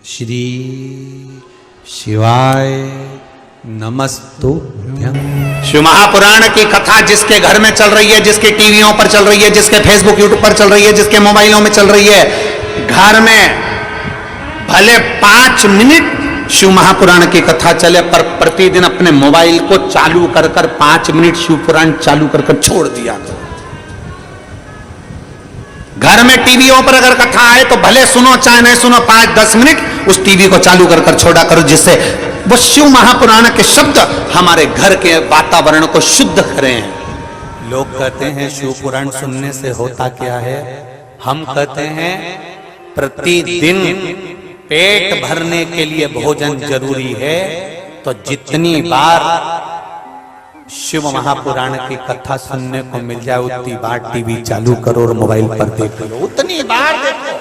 श्री शिवाय नमस्तुभ्यं। शिव महापुराण की कथा जिसके घर में चल रही है, जिसके टीवियों पर चल रही है, जिसके फेसबुक यूट्यूब पर चल रही है, जिसके मोबाइलों में चल रही है, घर में भले 5 मिनट शिव महापुराण की कथा चले, पर प्रतिदिन अपने मोबाइल को चालू कर 5 मिनट शिव पुराण चालू कर छोड़ दिया। घर में टीवियों पर अगर कथा आए तो भले सुनो चाहे नहीं सुनो, 5-10 मिनट उस टीवी को चालू कर छोड़ा करो, जिससे वो शिव महापुराण के शब्द हमारे घर के वातावरण को शुद्ध करें। लोग कहते हैं शिव पुराण सुनने से होता क्या है? हम कहते हैं प्रतिदिन पेट भरने के लिए भोजन जरूरी है, तो जितनी बार शिव महापुराण की कथा सुनने को मिल जाए उतनी बार टीवी चालू करो और मोबाइल पर देख लो, उतनी बार देखो।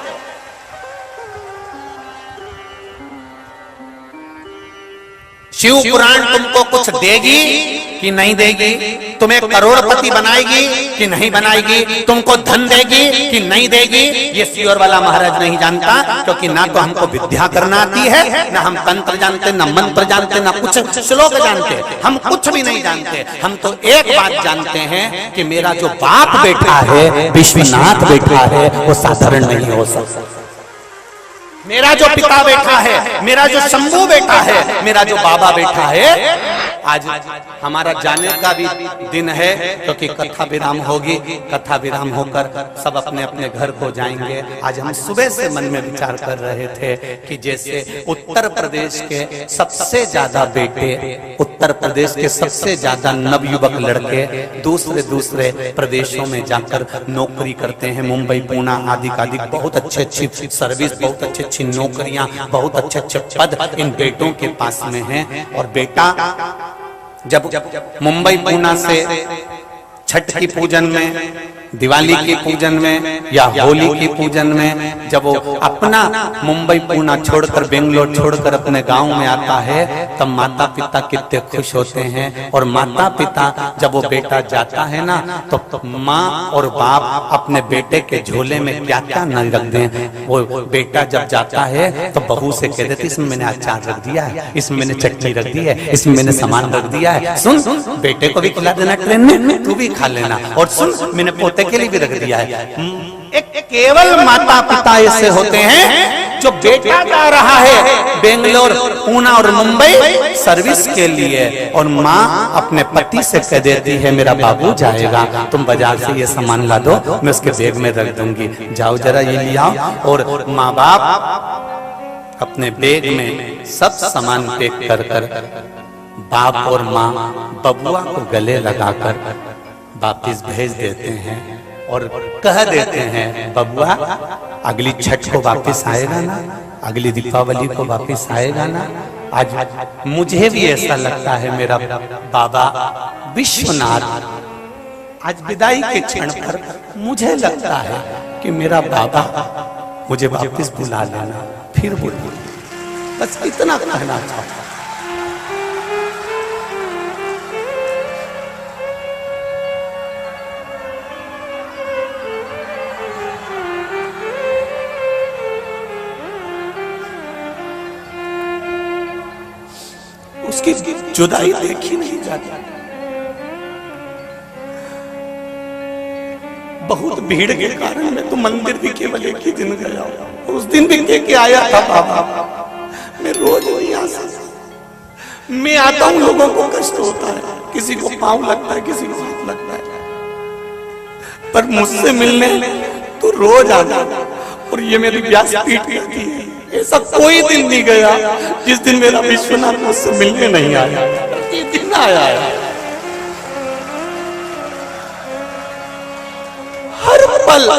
शिव पुराण तुमको कुछ देगी कि नहीं देगी? तुम्हें करोड़पति बनाएगी कि नहीं बनाएगी? तुमको धन देगी कि नहीं देगी? ये सियोर वाला महाराज नहीं जानता, क्योंकि ना तो हमको विद्या करना आती है, ना हम तंत्र जानते, ना मंत्र जानते, ना कुछ श्लोक जानते, हम कुछ भी नहीं जानते। हम तो एक बात जानते हैं कि मेरा जो बाप बैठा है, विश्वनाथ बैठा है, वो साधारण नहीं हो सकता। मेरा जो पिता बैठा है, मेरा जो शंभू बैठा है, मेरा जो बाबा बैठा है, आज हमारा जाने का भी दिन है, क्योंकि कथा विराम होगी। कथा विराम होकर सब अपने अपने घर को जाएंगे। आज हम सुबह से मन में विचार कर रहे थे कि जैसे उत्तर प्रदेश के सबसे ज्यादा बेटे, उत्तर प्रदेश के सबसे ज्यादा नवयुवक लड़के दूसरे प्रदेशों में जाकर नौकरी करते हैं, मुंबई पूना आदि बहुत अच्छी सर्विस, बहुत अच्छी नौकरियां, बहुत अच्छे पद इन बेटों के पास में हैं। और बेटा जब मुंबई पूना से छठ की पूजन में, दिवाली की पूजन में या होली की पूजन में जब वो अपना मुंबई पूना छोड़कर, बेंगलोर छोड़कर अपने गांव में आता है, तब माता पिता कितने खुश होते हैं। और माता पिता जब वो बेटा जाता है ना, तो माँ और बाप अपने बेटे के झोले में क्या क्या न रख दें। वो बेटा जब जाता है तो बहू से कह देती, इसमें मैंने अचार रख दिया है, इसमें मैंने चटनी रख दी है, इसमें मैंने सामान रख दिया है, सुन बेटे को भी खिला देना ट्रेन में, तू भी खा लेना, और सुन मैंने पोते के लिए भी रख दिया है। एक केवल माता पिता ऐसे होते हैं जो बेटा जा रहा है बेंगलोर, पूना और मुंबई सर्विस के लिए, और माँ अपने पति से कह देती है मेरा बाबू जाएगा, तुम बाजार से ये सामान ला दो, मैं उसके बैग में रख दूंगी, जाओ जरा ये ले आओ। और माँ बाप अपने बैग में सब सामान पैक कर बाप और माँ बबुआ को गले लगाकर वापिस भेज देते हैं और कह देते हैं बबुआ अगली छठ को वापिस आएगा ना, अगली दीपावली को वापिस आएगा ना। आज मुझे भी ऐसा लगता है मेरा बाबा विश्वनाथ आज विदाई के क्षण पर मुझे लगता है कि मेरा बाबा मुझे वापिस बुला लेना, फिर बोलिए, बस इतना कहना चाहता हूं। उसकी जुदाई देखी नहीं जाती। बहुत भीड़ के कारण मैं तो मंदिर भी केवल एक ही दिन गया, उस दिन भी कह के आया था बाबा मैं रोज नहीं आ सकता। मैं आता हूं, लोगों को कष्ट होता है, किसी को पांव लगता है, किसी को हाथ लगता है, पर मुझसे मिलने तो रोज आता, और ये मेरी व्यासपीठ कहती है ऐसा कोई दिन नहीं गया जिस दिन मेरा विश्वनाथ मुझसे मिलने नहीं आया, प्रतिदिन आया है। हर पल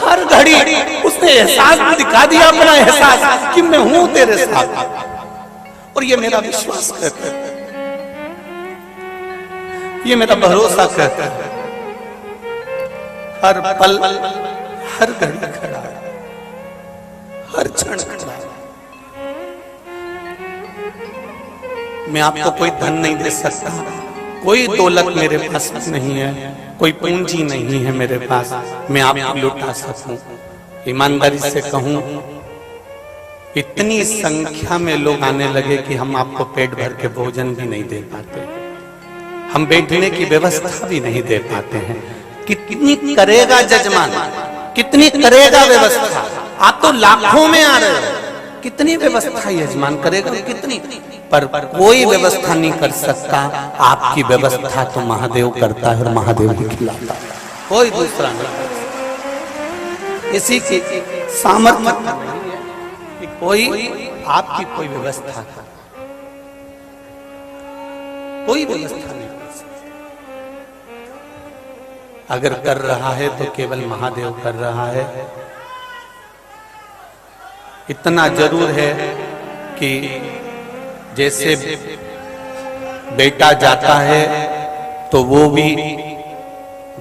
हर घड़ी उसने एहसास दिखा दिया, अपना एहसास कि मैं हूं तेरे साथ, और ये मेरा विश्वास करता है, ये मेरा भरोसा करता है। हर पल हर घड़ी खड़ा है, हर क्षण खड़ा है। मैं आपको कोई धन नहीं दे सकता, कोई दौलत मेरे पास नहीं है, कोई पूंजी नहीं है मेरे पास मैं आपको लुटा सकूं। ईमानदारी से कहूं इतनी संख्या में लोग आने लगे कि हम आपको पेट भर के भोजन भी नहीं दे पाते, हम बैठने की व्यवस्था भी नहीं दे पाते हैं। कितनी करेगा जजमान, कितनी करेगा व्यवस्था? आप तो लाखों में आ रहे हो, कितनी व्यवस्था यजमान करेगा, कितनी? पर कोई व्यवस्था नहीं कर सकता। आपकी व्यवस्था तो महादेव करता है और महादेव ही खिलाता है, कोई दूसरा नहीं कर सकता। इसी की सामर्थ्य कि कोई आपकी कोई व्यवस्था कर, कोई व्यवस्था नहीं कर सकता। अगर कर रहा है तो केवल महादेव कर रहा है। इतना जरूर है कि जैसे बेटा जाता है तो वो भी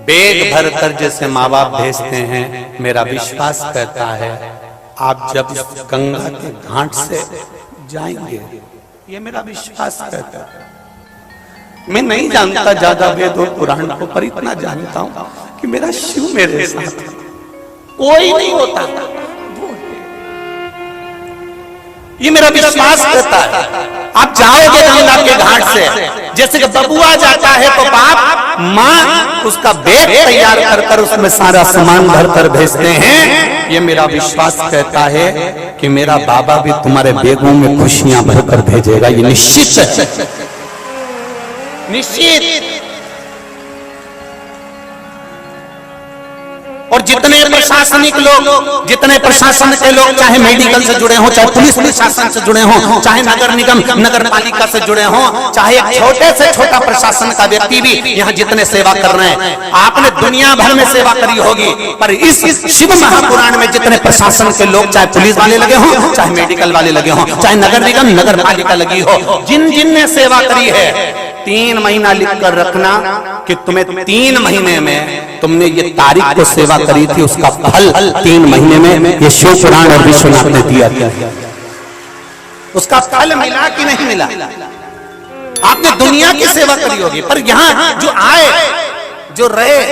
बैग भरकर जैसे माँ बाप भेजते हैं, मेरा विश्वास कहता है आप जब गंगा के घाट से जाएंगे, ये मेरा विश्वास कहता है। मैं नहीं जानता ज्यादा वेद और पुराण को, पर इतना जानता हूं कि मेरा शिव मेरे साथ है, कोई नहीं होता, ये मेरा विश्वास कहता है। आप जाओगे गंगा के घाट से, जैसे कि बबुआ जाता है तो बाप माँ उसका बैग तैयार कर उसमें सारा सामान भरकर भेजते हैं। ये मेरा विश्वास कहता है कि मेरा बाबा भी तुम्हारे बैगों में खुशियां भरकर भेजेगा, ये निश्चित है, निश्चित। और जितने प्रशासनिक लोग, जितने प्रशासन के लोग, चाहे मेडिकल से जुड़े हों, चाहे पुलिस प्रशासन से जुड़े हों, चाहे नगर निगम नगर पालिका से जुड़े हों, चाहे एक छोटे से छोटा प्रशासन का व्यक्ति भी यहाँ जितने सेवा कर रहे हैं, आपने दुनिया भर में सेवा करी होगी, पर इस शिव महापुराण में जितने प्रशासन के लोग, चाहे पुलिस वाले लगे हों, चाहे मेडिकल वाले लगे हों, चाहे नगर निगम नगर पालिका लगी हो, जिन जिन ने सेवा करी है, 3 महीना लिख कर रखना कि तुम्हें 3 महीने में तुमने ये तारीख को सेवा करी थी, उसका फल 3 महीने में ये शिव पुराण और विश्वनाथ ने दिया। उसका फल मिला कि नहीं मिला? आपने दुनिया की सेवा करी होगी, पर यहाँ जो आए, जो रहे,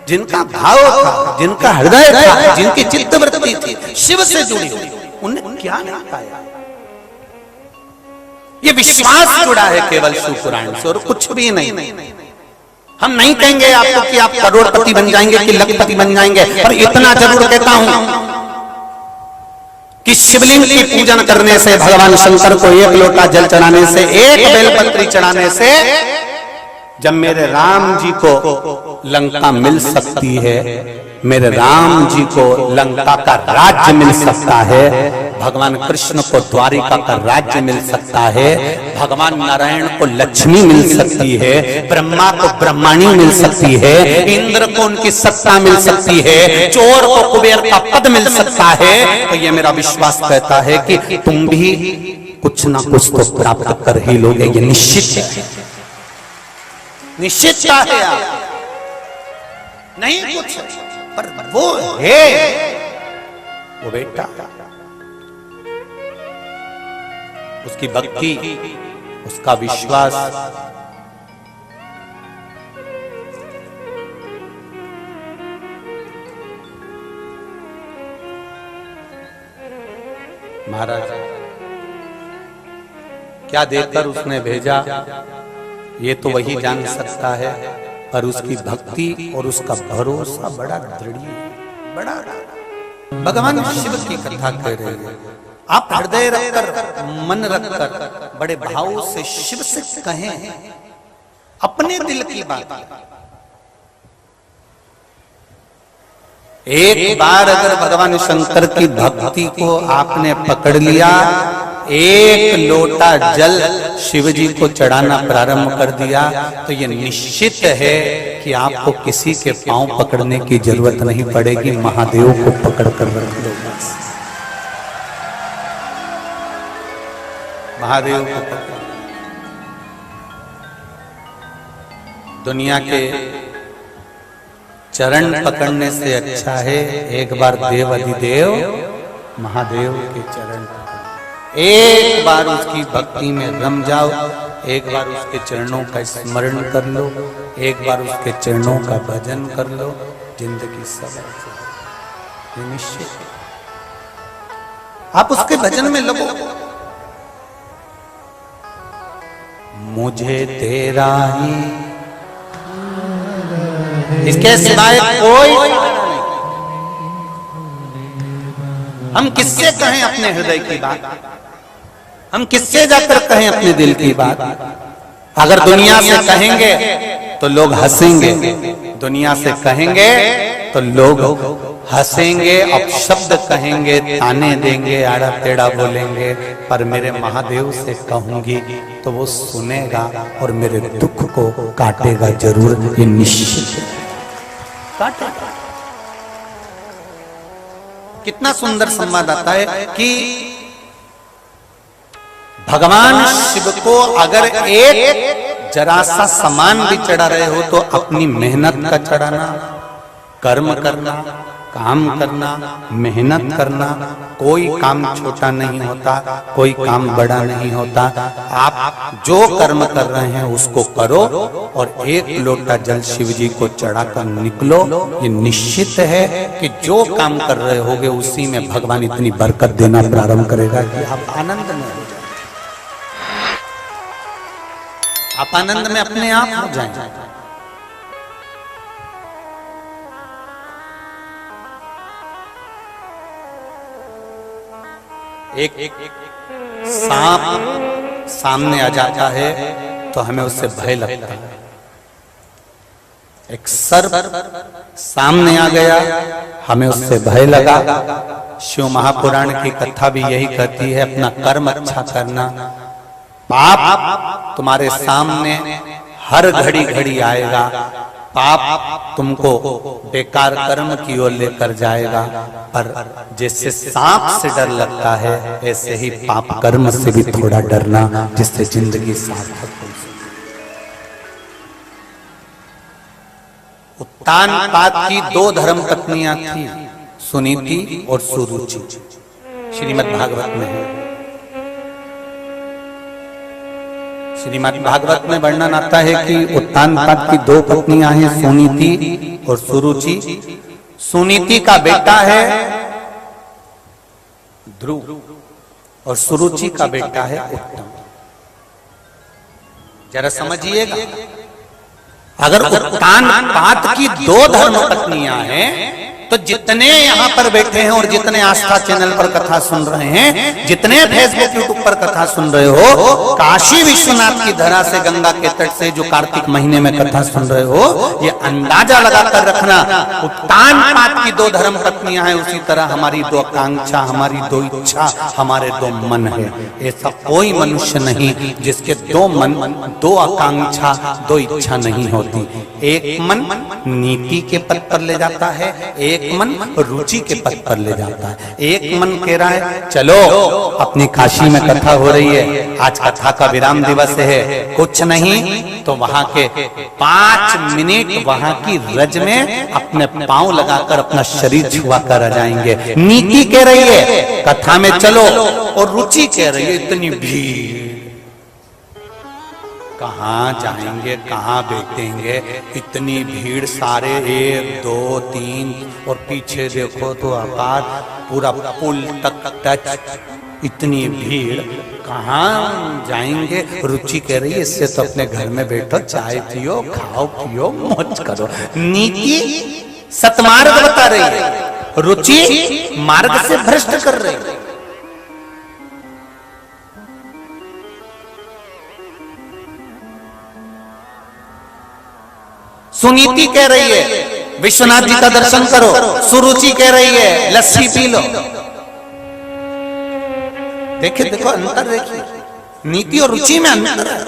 जिनका भाव था, जिनका हृदय था, जिनकी चित्तवृत्ति थी शिव से जुड़ी हुई, उन्हें क्या नहीं पाया? ये विश्वास जुड़ा है केवल शिव पुराण से और कुछ भी नहीं। हम नहीं कहेंगे आपको कि आप करोड़पति बन जाएंगे कि लखपति बन जाएंगे, पर इतना जरूर कहता हूं कि शिवलिंग की पूजन करने से, भगवान शंकर को 1 लोटा जल चढ़ाने से, 1 बेलपत्री चढ़ाने से, जब मेरे राम जी को लंका मिल सकती है, मेरे राम जी को लंका का राज्य मिल सकता है, भगवान कृष्ण को द्वारिका का राज्य मिल सकता है, भगवान नारायण को लक्ष्मी मिल सकती है, ब्रह्मा को ब्रह्माणी मिल सकती है, इंद्र को उनकी सत्ता मिल सकती है, चोर को कुबेर का पद मिल सकता है, तो ये मेरा विश्वास कहता है कि तुम भी कुछ ना कुछ तो प्राप्त कर ही लोगे, ये निश्चित है, निश्चित है। आप नहीं कुछ, पर वो है, वो बेटा, उसकी भक्ति, उसका विश्वास, महाराज क्या देकर उसने भेजा ये तो वही जान सकता है, पर उसकी भक्ति और उसका भरोसा बड़ा दृढ़ है, बड़ा। भगवान शिव की कथा कह रहे हैं, आप हृदय रखकर, मन रखकर, बड़े भाव से शिव से कहें अपने दिल की बात। एक बार अगर भगवान शंकर की भक्ति को आपने पकड़ लिया, 1 लोटा जल शिव जी को चढ़ाना प्रारंभ कर दिया, तो ये निश्चित है कि आपको किसी के पांव पकड़ने की जरूरत नहीं पड़ेगी, महादेव को पकड़ कर रख लो बस, महादेव को पकड़। दुनिया के चरण पकड़ने से अच्छा है एक बार देव अधिदेव महादेव के चरण पकड़ो, एक बार उसकी भक्ति में रम जाओ, एक बार उसके चरणों का स्मरण कर लो, एक बार उसके चरणों का भजन कर लो, जिंदगी सब निश्चित। आप उसके भजन में लगो। मुझे तेरा ही, इसके सिवाय कोई सहारा नहीं। हम किससे कहें अपने हृदय की बात? हम किससे जाकर कहें अपने दिल की बात? अगर दुनिया से कहेंगे तो लोग हंसेंगे, दुनिया से कहेंगे तो लोग हंसेंगे, अपशब्द कहेंगे, ताने देंगे, आड़ा टेढ़ा बोलेंगे, पर मेरे महादेव से कहूंगी तो वो सुनेगा और मेरे दुख को काटेगा जरूर, ये निश्चित काटेगा। कितना सुंदर संवाद आता है कि भगवान शिव को अगर एक जरा सा सामान भी चढ़ा रहे हो तो अपनी मेहनत का चढ़ाना, कर्म करना, काम करना, मेहनत करना, कोई काम छोटा नहीं होता, कोई काम बड़ा नहीं होता। आप जो कर्म कर रहे हैं उसको करो और एक लोटा जल शिव जी को चढ़ाकर निकलो। ये निश्चित है कि जो काम कर रहे होगे उसी में भगवान इतनी बरकत देना प्रारंभ करेगा कि आप आनंद में हो जाए, आप आनंद में अपने आप हो जाएं। एक सांप सामने आ जाता है तो हमें उससे भय लगता है। एक सर्प सामने आ गया, हमें उससे भय लगा। शिव महापुराण की कथा भी यही कहती है, अपना कर्म अच्छा करना। पाप तुम्हारे सामने हर घड़ी घड़ी आएगा, पाप तुमको बेकार कर्म की ओर लेकर जाएगा। पर जैसे सांप से डर लगता है ऐसे ही पाप कर्म से भी थोड़ा डरना, जिससे जिंदगी सार्थक हो। उत्तानपाद की दो धर्म पत्नियां थी, सुनीति और सुरुचि, श्रीमद् भागवत में है। श्रीमद् भागवत में वर्णन आता है कि उत्तानपाद की दो पत्नियां हैं, सुनीति और सुरुचि। सुनीति का बेटा है ध्रुव और सुरुचि का बेटा है उत्तम। जरा समझिएगा, अगर उत्तानपाद की दो धर्म पत्नियां हैं तो जितने यहाँ पर बैठे हैं और जितने आस्था चैनल पर कथा सुन रहे हैं, जितने फेसबुक यूट्यूब पर कथा सुन रहे हो, काशी विश्वनाथ की धरा से, गंगा के तट से जो कार्तिक महीने में कथा सुन रहे हो, ये अंदाजा लगाकर रखना, उत्तानपाद की दो धर्म पत्नियां हैं, उसी तरह हमारी दो आकांक्षा, हमारी दो इच्छा, हमारे दो मन है। ऐसा कोई मनुष्य नहीं जिसके दो मन, दो आकांक्षा, दो इच्छा नहीं होती। एक मन नीति के पद पर ले जाता है, एक मन रुचि के पद पर ले जाता है। एक मन कह रहा है चलो अपनी काशी में कथा हो रही है, आज कथा का विराम दिवस है, कुछ नहीं तो वहां के 5 मिनट वहां की रज में अपने पांव लगाकर अपना शरीर छुआ कर आ जाएंगे। नीति कह रही है कथा में चलो, और रुचि कह रही है इतनी भीड़, कहाँ जाएंगे, कहाँ बैठेंगे, इतनी भीड़, सारे 1 2 3 और पीछे देखो तो अपार पूरा पुल तक टच, इतनी भीड़, कहाँ जाएंगे। रुचि कह रही है इससे तो अपने घर में बैठो, चाय पियो, खाओ पियो, मौज करो। नीति सतमार्ग बता रही है, रुचि मार्ग से भ्रष्ट कर रही है। सुनीति कह रही है विश्वनाथ जी का दर्शन करो, सुरुचि कह रही है लस्सी पी लो। देखिए, देखो अंतर देखिए, नीति और रुचि में अंतर है।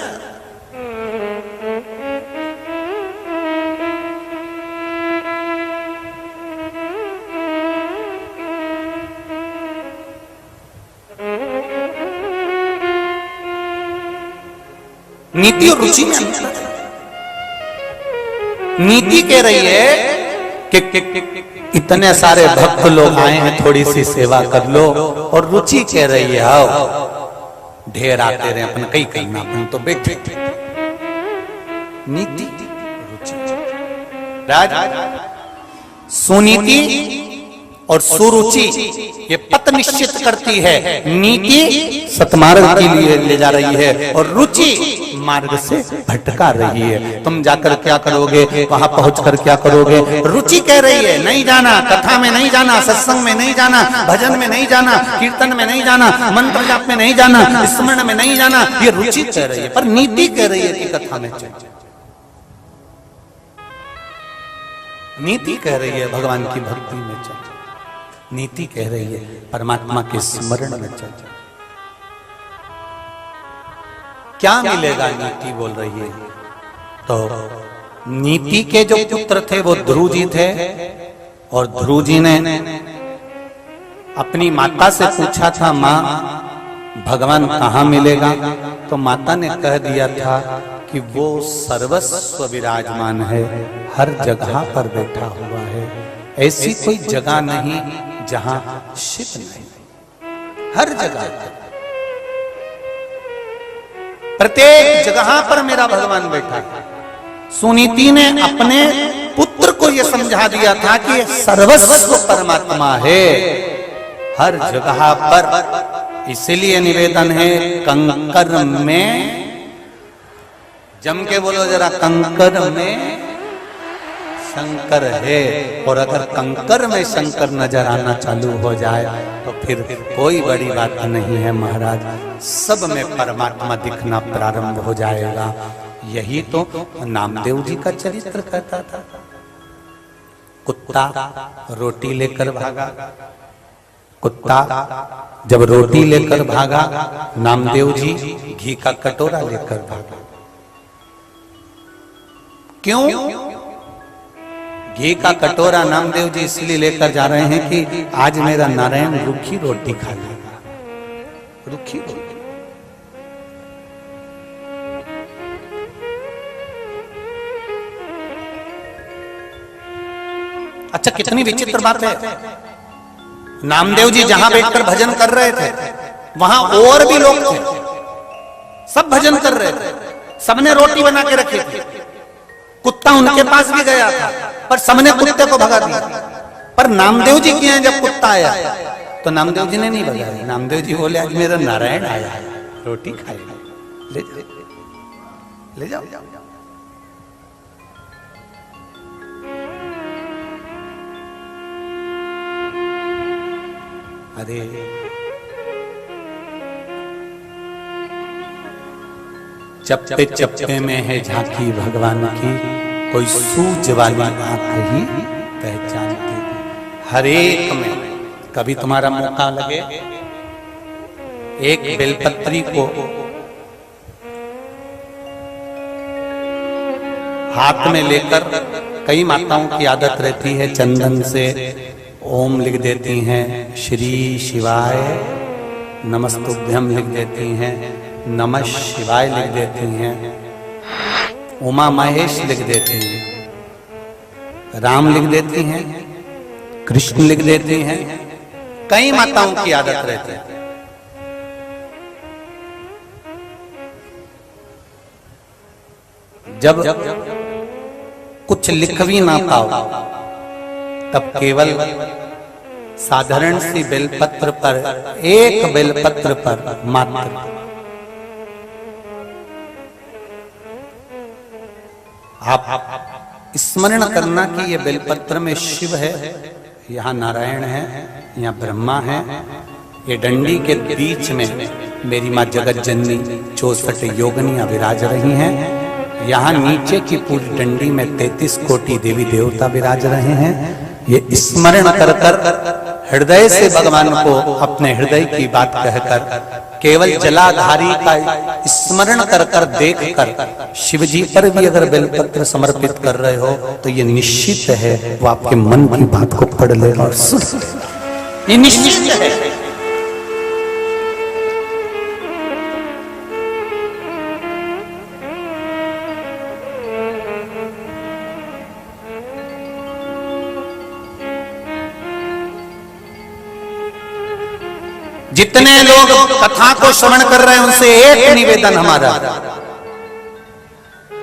नीति और रुचि में अंतर है। नीति कह रही है कि इतने सारे भक्त लोग आए हैं, थोड़ी सी सेवा कर लो, और रुचि कह रही है आओ ढेर आते रहे, अपन कहीं करना, अपन तो बैठे। नीति रुचि। राज सुनीति और सुरुचि ये पथ निश्चित करती है, नीति सतमार्ग के लिए ले जा रही है और रुचि मार्ग से भटका रही है। तुम जाकर क्या करोगे, वहां पहुंचकर क्या करोगे? रुचि कह रही है नहीं जाना, कथा में नहीं जाना, सत्संग में नहीं जाना, भजन में नहीं जाना, कीर्तन में नहीं जाना, मंत्र जाप में नहीं जाना, स्मरण में नहीं जाना। ये रुचि कह रही है, पर नीति कह रही है कि कथा में चल। नीति कह रही है भगवान की भक्ति में चल, नीति कह रही है परमात्मा के स्मरण में चल। क्या मिलेगा? नीति बोल रही है। तो नीति के जो पुत्र थे वो ध्रुव जी थे, और ध्रुव जी ने अपनी माता से पूछा था, माँ भगवान कहाँ मिलेगा? तो माता ने कह दिया था कि वो सर्वस्व विराजमान है, हर जगह पर बैठा हुआ है। ऐसी कोई जगह नहीं जहां शिव नहीं, हर जगह, प्रत्येक जगह पर मेरा भगवान बैठा है। सुनीति ने अपने पुत्र को यह समझा दिया था कि सर्वस्व परमात्मा है हर जगह पर। इसीलिए निवेदन है, कंकर में, जम के बोलो जरा, कंकर में शंकर है। और अगर कंकर में शंकर नजर आना चालू हो जाए तो फिर कोई बड़ी बात नहीं है महाराज, सब में परमात्मा दिखना प्रारंभ हो जाएगा। यही तो नामदेव जी का चरित्र कहता था। कुत्ता रोटी लेकर भागा, कुत्ता जब रोटी लेकर भागा, नामदेव जी घी का कटोरा लेकर भागा। क्यों? घी का कटोरा नामदेव जी इसलिए लेकर जा रहे हैं कि आज मेरा नारायण रूखी रोटी खा लेगा, रूखी रोटी। अच्छा, कितनी विचित्र बात है। नामदेव जी जहां बैठकर भजन कर रहे थे, वहां और भी लोग थे, सब भजन कर रहे थे, सबने रोटी बना के रखी थी। कुत्ता उनके पास भी गया था, पर सबने कुत्ते को भगा दिया। पर नामदेव जी किए जब कुत्ता आया तो नामदेव जी ने नहीं भगाया। नामदेव जी बोले, आज मेरा नारायण आया है, रोटी खाएगा, ले जाओ। अरे चप्पे चप्पे में है झांकी भगवान की, कोई सूझ वाली आंख ही पहचानती। हर एक में कभी तुम्हारा मौका लगे, एक बेलपत्री को हाथ में लेकर, कई माताओं की आदत रहती है चंदन से ओम लिख देती हैं, श्री शिवाय नमस्तुभ्यं लिख देती हैं, नमः शिवाय लिख देती हैं, उमा महेश लिख देती हैं, राम लिख देती हैं, कृष्ण लिख देती हैं। कई माताओं की आदत रहती है। जब कुछ लिख भी ना पाओ तब केवल साधारण सी बेलपत्र पर, एक बेलपत्र पर मात्र आप स्मरण करना कि ये बेलपत्र में शिव है, यहाँ नारायण है, यहाँ ब्रह्मा है, ये डंडी के बीच में मेरी माँ जगत जननी 64 योगनियां विराज रही हैं, यहाँ नीचे की पूरी डंडी में 33 कोटि देवी देवता विराज रहे हैं। ये स्मरण कर कर हृदय से भगवान को अपने हृदय की बात कहकर, केवल जलाधारी का स्मरण कर कर देख कर शिव जी पर भी अगर बेलपत्र समर्पित कर रहे हो तो ये निश्चित है वो आपके मन की बात को पढ़ लेगा और सुन लेगा। ये निश्चित है। जितने लोग कथा को श्रवण कर रहे हैं उनसे एक निवेदन हमारा,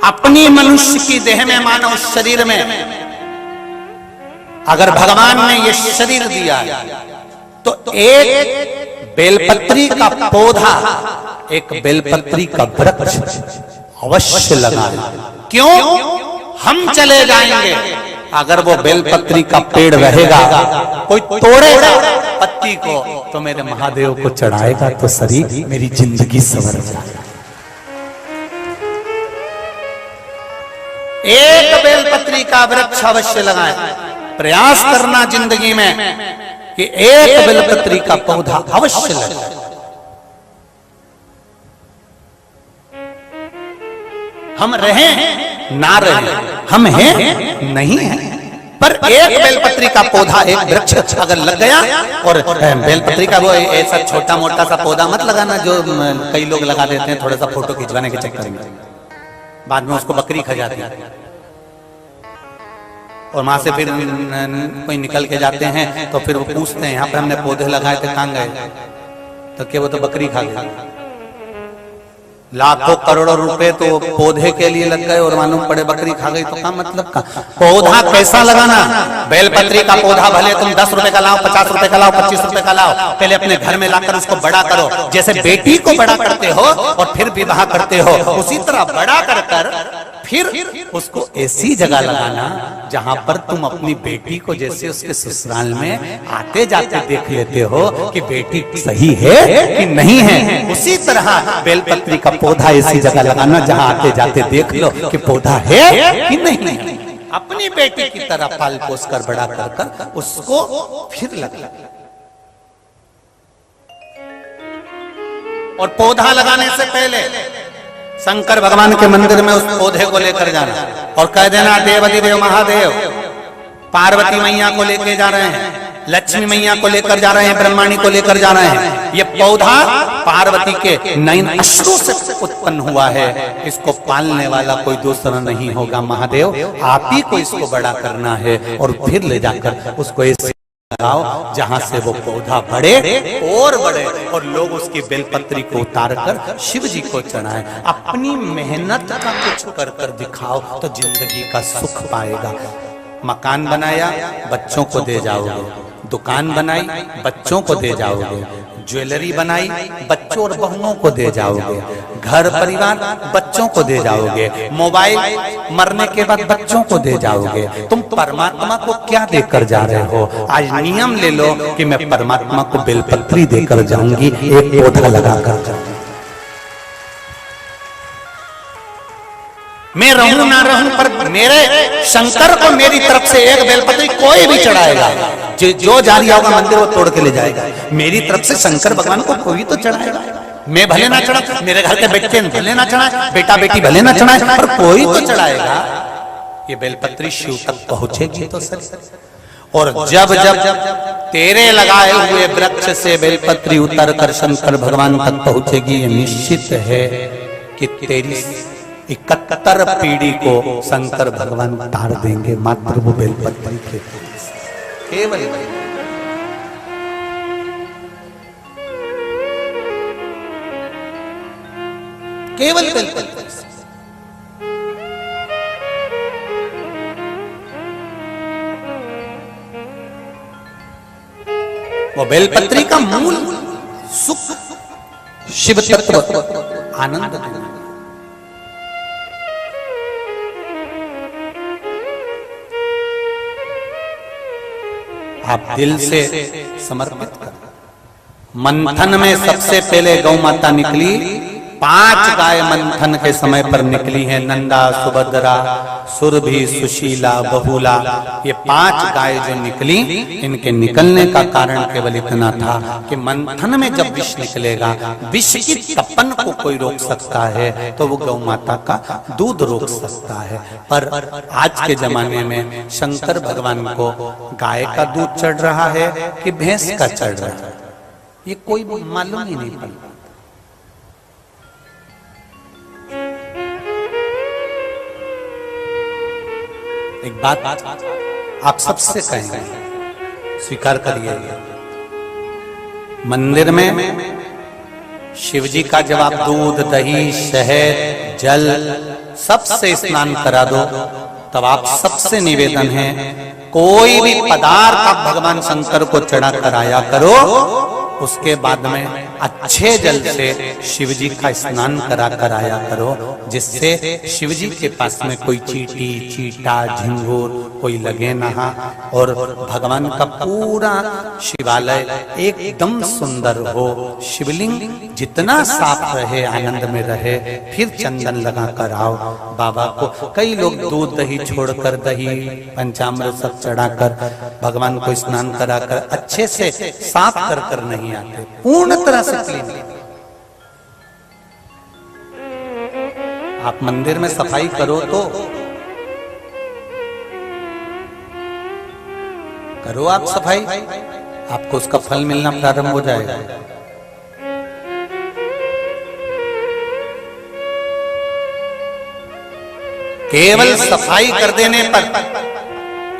अपनी मनुष्य की देह में, मानव शरीर में अगर भगवान ने ये शरीर दिया तो एक बेलपत्री का पौधा, एक बेलपत्री का वृक्ष अवश्य लगाए। क्यों? हम चले जाएंगे, अगर वो बेलपत्री का पेड़ रहेगा, कोई तोड़ेगा पत्ती को तो मेरे महादेव को चढ़ाएगा तो शरीर मेरी जिंदगी संवर जाएगा। एक बेलपत्री का वृक्ष अवश्य लगाएं। प्रयास करना जिंदगी में कि एक बेलपत्री का पौधा अवश्य लगाएं। हम रहें ना रहें, हम हैं नहीं हैं, पर एक बेलपत्री का पौधा, एक वृक्ष अगर लग गया, और बेलपत्री का वो ऐसा छोटा मोटा सा पौधा मत लगाना जो कई लोग लगा देते हैं थोड़ा सा फोटो खिंचवाने के चक्कर में, बाद में उसको बकरी खा जाती है और वहां से फिर कोई निकल के जाते हैं तो फिर वो पूछते हैं यहाँ पे हमने पौधे लगाए थे कहाँ गए, तो क्या वो तो बकरी खा गई। लाखों करोड़ों रुपए तो पौधे के लिए लग गए और मालूम पड़े बकरी खा गई, तो क्या मतलब का? पौधा कैसा लगाना? बेलपत्री का पौधा भले तुम 10 रुपए का लाओ, 50 रुपए का लाओ, 25 रुपए का लाओ, पहले अपने घर में लाकर उसको बड़ा करो। जैसे बेटी को बड़ा करते हो और फिर विवाह करते हो, उसी तरह बड़ा कर फिर उसको ऐसी जगह लगाना जहां पर तुम अपनी बेटी को जैसे उसके ससुराल में आते जाते देख लेते हो कि बेटी सही है कि नहीं है, उसी तरह बेलपत्री का पौधा ऐसी जगह लगाना जहां आते जाते देख लो कि पौधा है कि नहीं है। अपनी बेटी की तरह पाल पोस कर बड़ा कर उसको फिर लगा। और पौधा लगाने से पहले शंकर भगवान के मंदिर में उस पौधे को लेकर जाना और कह देना देवाधिदेव महादेव पार्वती मैया को लेकर जा रहे हैं, लक्ष्मी मैया को लेकर जा रहे हैं, ब्रह्माणी को लेकर जा रहे हैं। ये पौधा पार्वती के नयन अश्रु से उत्पन्न हुआ है, इसको पालने वाला कोई दूसरा नहीं होगा, महादेव आप ही को इसको बड़ा करना है। और फिर ले जाकर उसको ऐसे लगाओ जहां से वो पौधा बढ़े और बढ़े और लोग उसकी बेलपत्री को उतार कर शिव जी को चढ़ाएं। अपनी मेहनत का कुछ कर कर दिखाओ तो जिंदगी का सुख पाएगा। मकान बनाया बच्चों को दे जाओगे, दुकान बनाई बच्चों को दे जाओगे, ज्वेलरी बनाई बच्चों और बहुओं को दे जाओगे, घर परिवार बच्चों को दे जाओगे, मोबाइल मरने के बाद बच्चों को दे जाओगे। तुम परमात्मा को क्या देकर जा रहे हो? आज नियम ले लो कि मैं परमात्मा को बेलपत्री देकर जाऊंगी, एक पौधा लगाकर जाऊंगी। मैं रहूं ना रहूं पर मेरे शंकर को मेरी तरफ से एक बेलपत्री कोई भी चढ़ाएगा, जो जा रहा होगा मंदिर वो तोड़ के ले जाएगा। मेरी तरफ से शंकर भगवान को कोई तो चढ़ाएगा। मैं भले ना चढ़ा, मेरे घर के बेटे भले ना चढ़ाए, बेटा बेटी भले ना चढ़ाए, पर कोई तो चढ़ाएगा। ये बेलपत्री शिव तक पहुंचेगी तो सही। और जब जब तेरे लगाए हुए वृक्ष से बेलपत्री उतर कर शंकर भगवान तक पहुंचेगी, ये निश्चित है कि तेरी 71 पीढ़ी को शंकर भगवान तार देंगे मात्र वो बेलपत्री के केवल। केवल बेलपत्री। वो बेलपत्री का मूल सुख शिव तत्व आनंद। आप दिल से समर्पित कर। मंथन में सबसे पहले गौ माता निकली, 5 गाय मंथन के समय पर निकली हैं, नंदा, सुभद्रा, सुरभि, सुशीला, बहुला। ये 5 गाय जो निकली, इनके निकलने का कारण केवल इतना था कि मंथन में जब विष निकलेगा, विष की तपन को कोई रोक सकता है तो वो गौ माता का दूध रोक सकता है। पर आज के जमाने में शंकर भगवान को गाय का दूध चढ़ रहा है कि भैंस का चढ़ रहा है, ये कोई मालूम ही नहीं पड़ता। एक बात आप सबसे कहेंगे, स्वीकार करिए, मंदिर में शिव जी का जब आप दूध, दही, शहद, जल सबसे स्नान करा दो, तब आप सबसे निवेदन है कोई भी पदार्थ आप भगवान शंकर को चढ़ा कर आया करो, उसके बाद में अच्छे जल से शिव जी का स्नान करा कर आया करो, जिससे शिव जी के पास में कोई चींटी, चींटा, झिंगुर कोई लगे ना, और भगवान का पूरा शिवालय एकदम सुंदर हो, शिवलिंग जितना साफ रहे, आनंद में रहे, फिर चंदन लगा कर आओ बाबा को। कई लोग दूध दही छोड़कर, दही पंचामृत सब चढ़ाकर भगवान को स्नान कराकर अच्छे से साफ कर कर नहीं आते, पूर्ण तरह से क्लीन। आप मंदिर में सफाई करो तो करो आप सफाई, आपको उसका फल मिलना प्रारंभ हो जाएगा। केवल सफाई कर देने पर,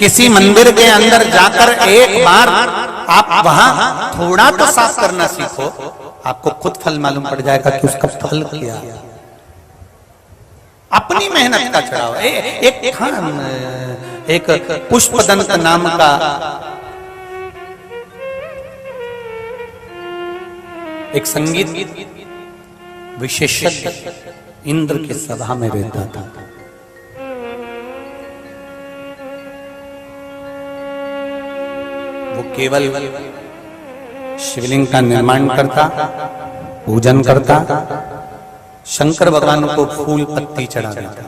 किसी मंदिर के अंदर जाकर एक बार आप वहां थोड़ा तो साफ करना सीखो, आपको खुद फल मालूम पड़ जाएगा कि उसका फल क्या है। अपनी मेहनत का चढ़ाव। एक पुष्पदंत नाम का एक संगीत विशेषज्ञ इंद्र की सभा में रहता था। वो केवल शिवलिंग का निर्माण करता, पूजन करता, शंकर भगवान को फूल पत्ती चढ़ा देता।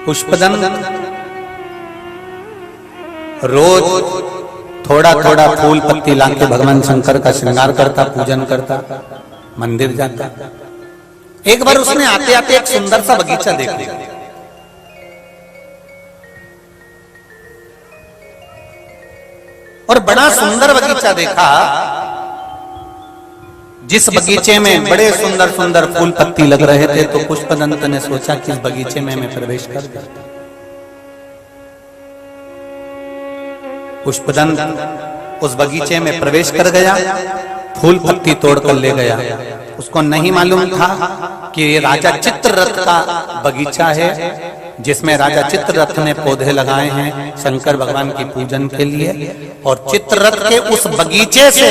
पुष्पदंत रोज थोड़ा थोड़ा फूल पत्ती लाके भगवान शंकर का श्रृंगार करता, पूजन करता, मंदिर जाता। एक बार उसने आते आते एक सुंदर सा बगीचा देख लिया, और बड़ा सुंदर बगीचा देखा, जिस बगीचे में बड़े सुंदर सुंदर फूल पत्ती लग रहे थे। तो पुष्पदंत ने सोचा कि इस बगीचे में मैं प्रवेश कर दूं। पुष्पदंत उस बगीचे में प्रवेश कर गया, फूल पत्ती तोड़कर ले गया। उसको नहीं मालूम था कि ये राजा चित्ररथ का बगीचा है, जिसमें राजा चित्ररथ ने पौधे लगाए हैं शंकर भगवान की पूजन के लिए। और चित्ररथ के उस बगीचे से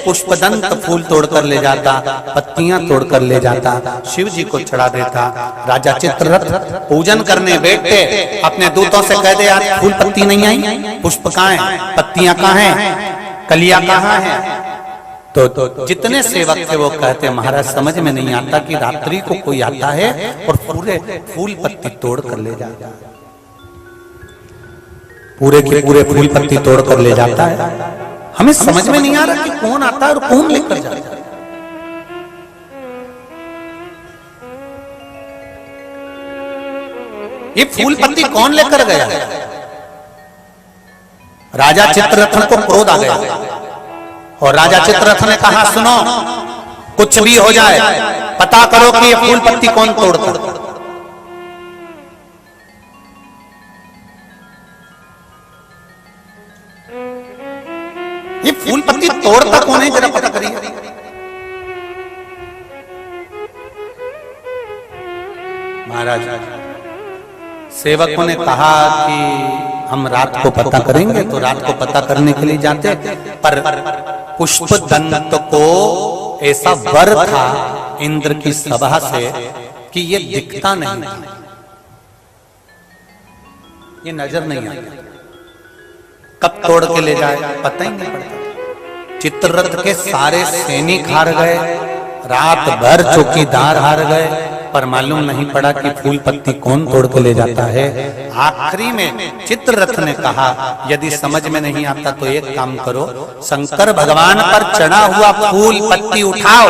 पुष्पदंत फूल तोड़कर ले जाता, पत्तियां तोड़कर ले जाता, शिव जी को चढ़ा देता। राजा चित्ररथ पूजन करने बैठते, अपने दूतों से कह दे यार फूल पत्ती नहीं आई, पुष्प कहाँ है, पत्तियां कहाँ हैं, कलियां कहाँ हैं। तो जितने सेवक थे वो कहते महाराज समझ में नहीं आता कि रात्रि को कोई आता है और पूरे फूल पत्ती तोड़ कर ले जाता है, पूरे के पूरे फूल पत्ती तोड़ कर ले जाता है। हमें समझ में नहीं आ रहा कि कौन आता है और कौन लेकर जाता है। ये फूल पत्ती कौन लेकर गया? राजा चित्ररथ को क्रोध आ गया और राजा चित्ररथ ने कहा सुनो, कुछ भी हो जाए पता करो कि ये फूल पत्ती कौन तोड़ता। ये फूल पत्ती तोड़ता कौन है, जरा पता करिए। महाराज सेवकों ने कहा कि हम रात को पता करेंगे। तो रात को पता करने के लिए जाते, पर पुष्पदंत को ऐसा वर था इंद्र की सभा से कि ये दिखता नहीं था, ये नजर नहीं आता, कब तोड़ के ले जाए पता ही नहीं पड़ता। चित्ररथ के सारे सैनिक हार गए, रात भर चौकीदार हार गए, पर मालूम नहीं पड़ा कि फूल पत्ती कौन तोड़ के ले जाता है। आखिरी में चित्ररथ ने कहा यदि समझ में नहीं आता तो एक काम करो, शंकर भगवान पर चढ़ा हुआ फूल पत्ती उठाओ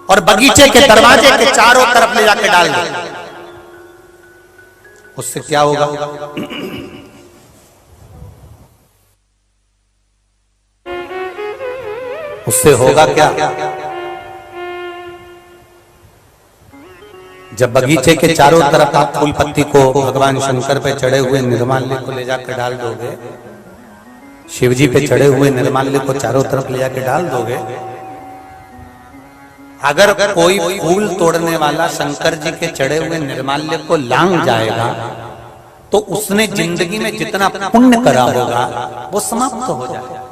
और बगीचे के दरवाजे के चारों तरफ ले जाके डाल दो। उससे क्या होगा? उससे होगा क्या? जब बगीचे के चारों तरफ आप फूल पत्ती को भगवान शंकर पे चढ़े हुए निर्माल्य को ले जाकर डाल दोगे, शिव जी पे चढ़े हुए निर्माल्य को चारों तरफ ले जाकर डाल दोगे, अगर कोई फूल तोड़ने वाला शंकर जी के चढ़े हुए निर्माल्य को लांग जाएगा तो उसने जिंदगी में जितना पुण्य करा होगा वो समाप्त हो जाएगा,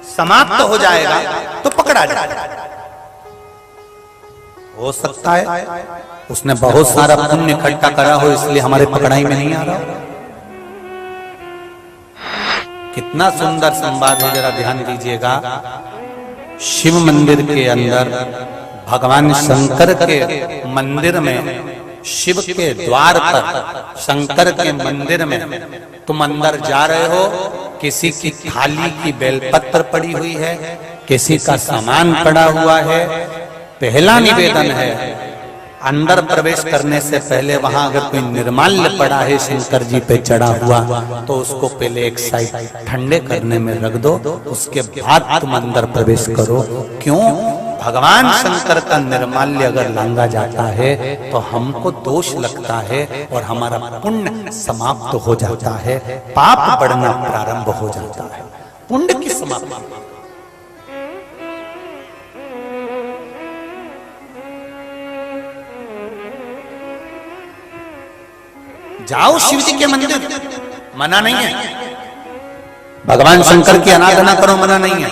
समाप्त हो जाएगा तो पकड़ा जाएगा। हो सकता है उसने बहुत सारा पुण्य इकट्ठा करा हो इसलिए हमारे पकड़ाई में नहीं आ रहा हो। कितना सुंदर संवाद है, जरा ध्यान दीजिएगा। शिव मंदिर के अंदर भगवान शंकर के मंदिर में, शिव के द्वार पर शंकर के मंदिर में तुम अंदर जा रहे हो, किसी की थाली की बेलपत्र पड़ी हुई है, किसी का सामान पड़ा हुआ है। पहला निवेदन है, अंदर प्रवेश करने से पहले वहां अगर कोई निर्माल्य पड़ा है शंकर जी पे चढ़ा हुआ तो उसको पहले एक साइड ठंडे करने में रख दो, उसके बाद तुम अंदर प्रवेश करो। क्यों? भगवान शंकर का निर्माल्य अगर लांगा जाता है तो हमको दोष लगता है और हमारा पुण्य समाप्त हो जाता है, पाप बढ़ना प्रारंभ हो जाता है। पुण्य की समाप्ति। जाओ शिव जी के मंदिर, मना नहीं है। भगवान शंकर की आराधना करो, मना नहीं है।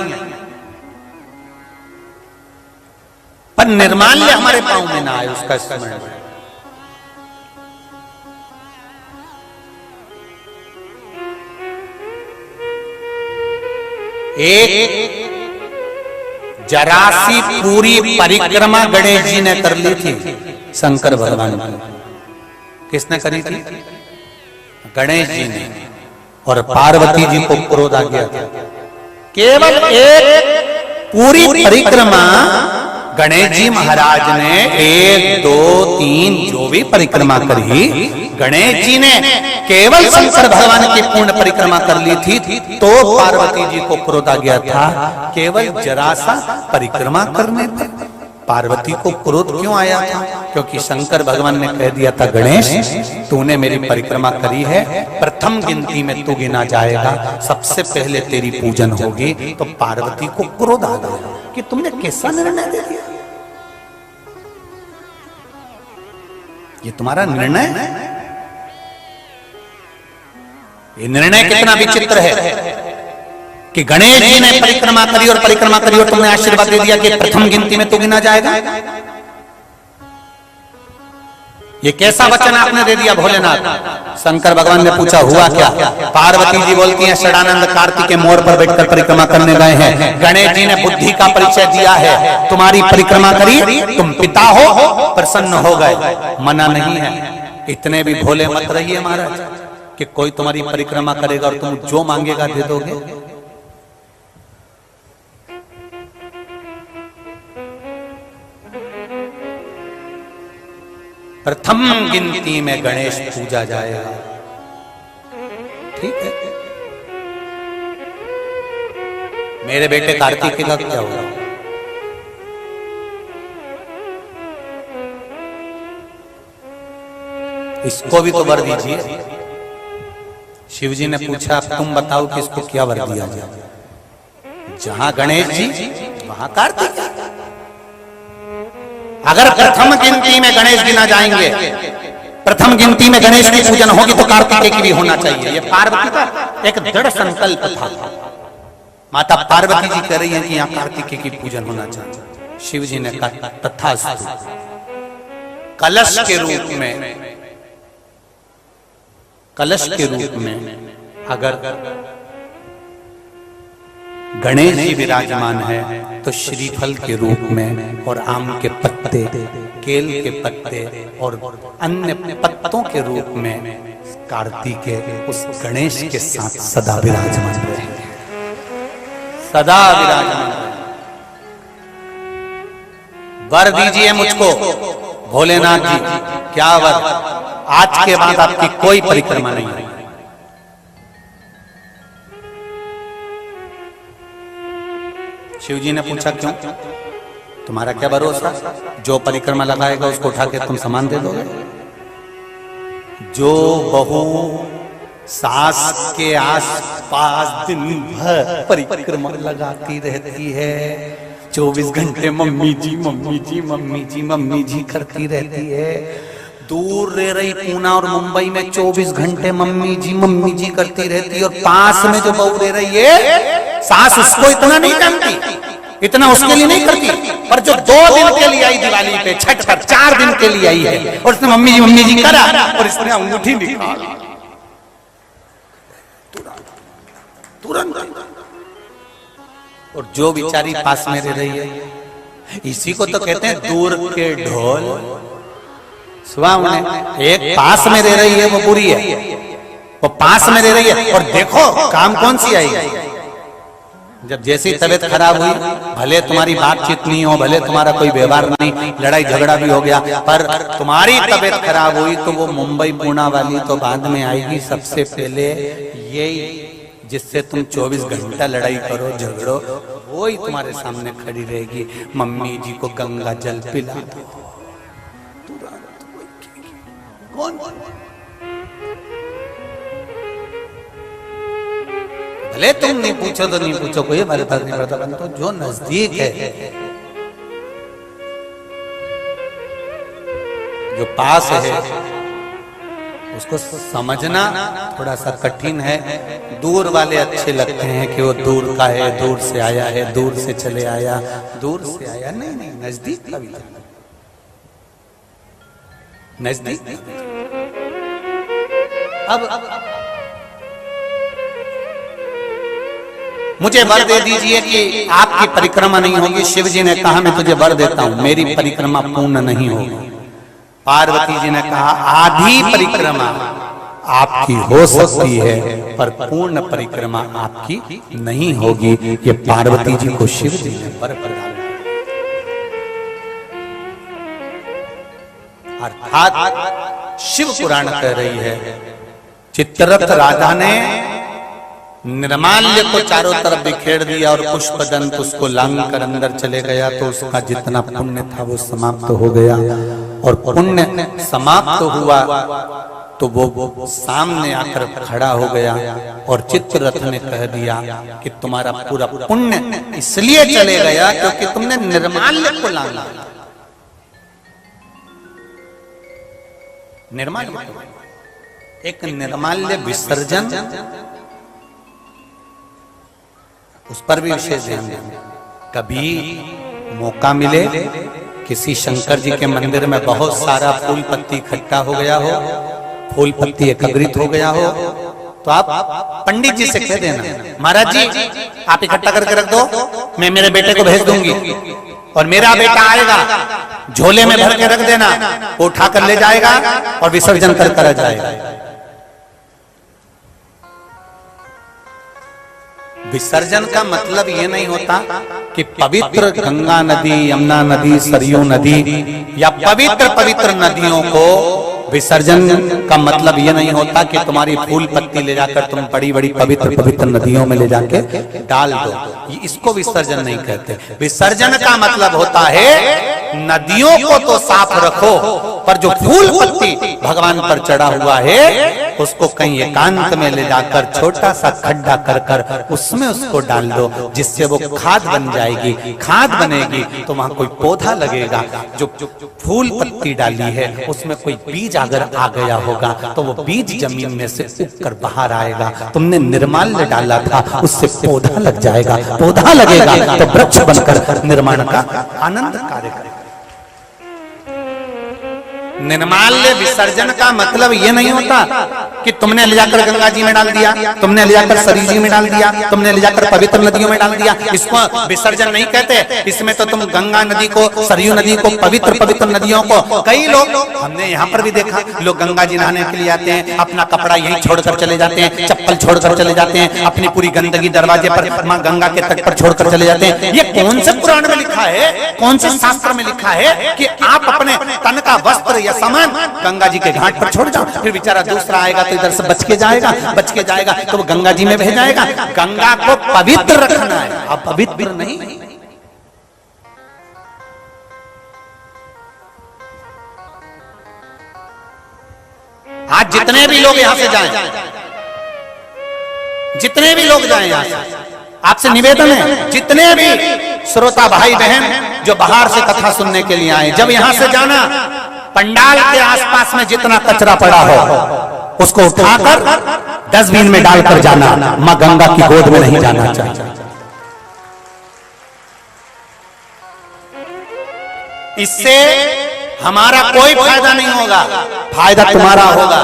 पर निर्माल्य हमारे पांव में ना आए, उसका स्मरण। एक जरासी पूरी परिक्रमा गणेश जी ने कर ली थी शंकर भगवान की। किसने करी थी? गणेश जी ने। और पार्वती जी को क्रोध आ गया था। केवल एक पूरी परिक्रमा गणेश जी महाराज ने 1, 2, 3 जो भी परिक्रमा करी, गणेश जी ने केवल शंकर भगवान की पूर्ण परिक्रमा कर ली थी तो पार्वती जी को क्रोध आ गया था। केवल जरा सा परिक्रमा करने पर पार्वती को क्रोध क्यों आया था? क्योंकि शंकर भगवान ने कह दिया था, गणेश तूने मेरी परिक्रमा करी है, प्रथम गिनती में तू गिना जाएगा, सबसे पहले तेरी पूजन होगी। तो पार्वती को क्रोध आ गया कि तुमने कैसा निर्णय दे दिया, ये तुम्हारा निर्णय है? ये निर्णय कितना विचित्र है कि गणेश जी ने परिक्रमा करी और तुमने आशीर्वाद दे दिया कि प्रथम गिनती में तो गिना जाएगा। ये कैसा वचन आपने दे दिया भोलेनाथ? शंकर भगवान ने पूछा, हुआ क्या? पार्वती जी बोलती हैं, षडानंद कार्तिक के मोर पर बैठकर परिक्रमा करने गए हैं, गणेश जी ने बुद्धि का परिचय दिया है, तुम्हारी परिक्रमा करी, तुम पिता हो, प्रसन्न हो गए। मना नहीं है। इतने भी भोले मत रहिए महाराज कि कोई तुम्हारी परिक्रमा करेगा और तुम जो मांगेगा दे दोगे। प्रथम गिनती में गणेश पूजा जाएगा, ठीक है? मेरे बेटे कार्तिक का क्या होगा? इसको भी तो वर दीजिए। शिव जी ने पूछा, अब तुम बताओ कि इसको क्या वर दिया जाए? जहां गणेश जी वहां कार्तिक। अगर प्रथम गिनती में गणेश गिना जाएंगे, प्रथम गिनती में गणेश की पूजन होगी तो कार्तिकेय की भी होना चाहिए। ये पार्वती का एक दृढ़ संकल्प था। माता पार्वती जी कह रही हैं कि यहाँ कार्तिकेय की पूजन होना चाहिए। शिव जी ने कहा, तथास्तु। कलश के रूप में अगर गणेश जी विराजमान है तो श्रीफल के रूप में और आम के पत्ते, केल के पत्ते और अन्य पत्तों के रूप में कार्तिकेय उस गणेश के साथ सदा विराजमान रहेंगे, सदा विराजमान। वर दीजिए मुझको भोलेनाथ जी। क्या वर? आज के बाद आपकी कोई परिक्रमा नहीं है। शिव जी ने पूछा, क्यों? तुम्हारा क्या भरोसा? जो परिक्रमा लगाएगा उसको उठा के तुम सामान दे दोगे? जो बहू सास के आसपास दिन भर परिक्रमा लगाती रहती है, 24 घंटे मम्मी जी मम्मी जी मम्मी जी मम्मी जी करती रहती है। दूर रह रही पूना और मुंबई में 24 घंटे मम्मी जी करती रहती है, और पास में जो बहू रह रही है सास उसको इतना नहीं जानती, इतना उसके लिए नहीं करती, पर जो 2 दिन के लिए आई दिवाली पे, छठ पर 4 दिन के लिए आई है और उसने मम्मी जी करा और इसने अंगूठी निकाली तुरंत। और जो बेचारी पास में रह रही है, इसी को तो कहते हैं दूर के ढोल। सुबह एक पास में रह रही है वो बुरी है, वो पास में रह रही है, और देखो काम कौन सी आएगी। जब जैसी तबीयत खराब हुई, भले तुम्हारी बातचीत नहीं हो, भले तुम्हारा कोई व्यवहार नहीं, लड़ाई झगड़ा भी हो गया, पर तुम्हारी तबीयत खराब हुई तो वो मुंबई पूना वाली तो बाद में आएगी। सबसे पहले यही जिससे तुम 24 घंटा लड़ाई करो झगड़ो, वो ही तुम्हारे सामने खड़ी रहेगी। मम्मी जी को गंगा जल पिला दो, कौन भले तुम नहीं पूछो तो नहीं पूछो, कोई हमारे पास नहीं पड़ता, तो जो नजदीक है, जो पास है, उसको समझना थोड़ा सा कठिन है। दूर वाले अच्छे लगते हैं कि वो दूर का है, दूर से आया है, दूर से चले आया, दूर से आया, नहीं नहीं, नजदीक का भी नजदीक। अब मुझे वर दे दीजिए कि आपकी परिक्रमा नहीं होगी। शिव जी ने कहा मैं तुझे वर देता हूं, मेरी परिक्रमा पूर्ण नहीं होगी। पार्वती जी ने कहा आधी परिक्रमा आपकी हो सकती है, पर पूर्ण परिक्रमा आपकी नहीं होगी। ये पार्वती जी को शिव जी ने वर प्रदान किया। अर्थात शिव पुराण कह रही है, चित्ररथ राजा ने निर्माल्य को चारों तरफ बिखेर दिया और पुष्पदंत उसको लांग कर अंदर चले गया, तो उसका जितना पुण्य था वो समाप्त हो गया। और पुण्य समाप्त हुआ तो वो सामने आकर खड़ा हो गया और चित्ररथ ने कह दिया कि तुम्हारा पूरा पुण्य इसलिए चले गया क्योंकि तुमने निर्माल्य को लांगा। निर्माल्य, एक निर्माल्य विसर्जन, उस पर भी विशेष ध्यान दें। कभी मौका मिले, किसी शंकर जी के मंदिर में बहुत सारा फूल पत्ती इकट्ठा हो गया हो, फूल पत्ती एकत्रित हो गया हो, तो आप पंडित जी से कह देना महाराज जी आप इकट्ठा करके रख दो, मैं मेरे बेटे को भेज दूंगी और मेरा बेटा आएगा, झोले में भर के रख देना, वो उठा कर ले जाएगा और विसर्जन कर जाएगा। विसर्जन का मतलब ये नहीं होता कि पवित्र गंगा नदी, यमुना नदी, सरयू नदी या पवित्र नदियों को विसर्जन का मतलब ये नहीं होता कि तुम्हारी फूल पत्ती ले जाकर तुम बड़ी बड़ी पवित्र नदियों में ले जाके डाल दो, इसको विसर्जन नहीं कहते। विसर्जन का मतलब होता है नदियों को तो साफ रखो, पर जो फूल पत्ती भगवान पर चढ़ा हुआ है उसको कहीं एकांत में ले जाकर छोटा सा खड्डा कर कर उसमें उसको डाल दो, जिससे वो खाद बन जाएगी। खाद बनेगी तो वहां कोई पौधा लगेगा। जो फूल पत्ती डाली है उसमें कोई बीज अगर आ गया होगा तो वो बीज जमीन में से उगकर बाहर आएगा। तुमने निर्माल्य डाला था, उससे पौधा लग जाएगा, पौधा लगेगा तो वृक्ष बनकर निर्माण का आनंद कार्य करेगा। निर्माल्य विसर्जन का मतलब ये नहीं होता कि तुमने ले जाकर गंगा जी में डाल दिया, तुमने ले जाकर सरयू जी में डाल दिया, तुमने ले जाकर पवित्र नदियों में डाल दिया, इसको विसर्जन नहीं कहते। इसमें तो तुम गंगा नदी को, सरयू नदी को, पवित्र नदियों को, कई लोग हमने यहाँ पर भी देखा, लोग गंगा जी नहाने के लिए आते हैं, अपना कपड़ा यहीं छोड़कर चले जाते हैं, चप्पल छोड़कर चले जाते हैं, अपनी पूरी गंदगी दरवाजे पर मां गंगा के तट पर छोड़कर चले जाते हैं। ये कौन से पुराण में लिखा है, कौन से शास्त्र में लिखा है कि आप अपने तन का वस्त्र सामान गंगा जी के घाट पर छोड़ जाओ, फिर बेचारा दूसरा आएगा तो इधर से बच के जाएगा तो वो गंगा जी में बह जाएगा। गंगा को पवित्र रखना है, अब पवित्र नहीं। आज जितने भी लोग यहां से जाएं, जितने भी लोग जाएं यहां से, आपसे निवेदन है जितने भी श्रोता भाई बहन जो बाहर से कथा सुनने के लिए आए, जब यहां से जाना पंडाल के आसपास में जितना कचरा पड़ा हो उसको उठाकर डस्टबिन में डालकर जाना। मां गंगा की गोद में नहीं जाना चाहिए। इससे हमारा कोई फायदा नहीं होगा, फायदा तुम्हारा होगा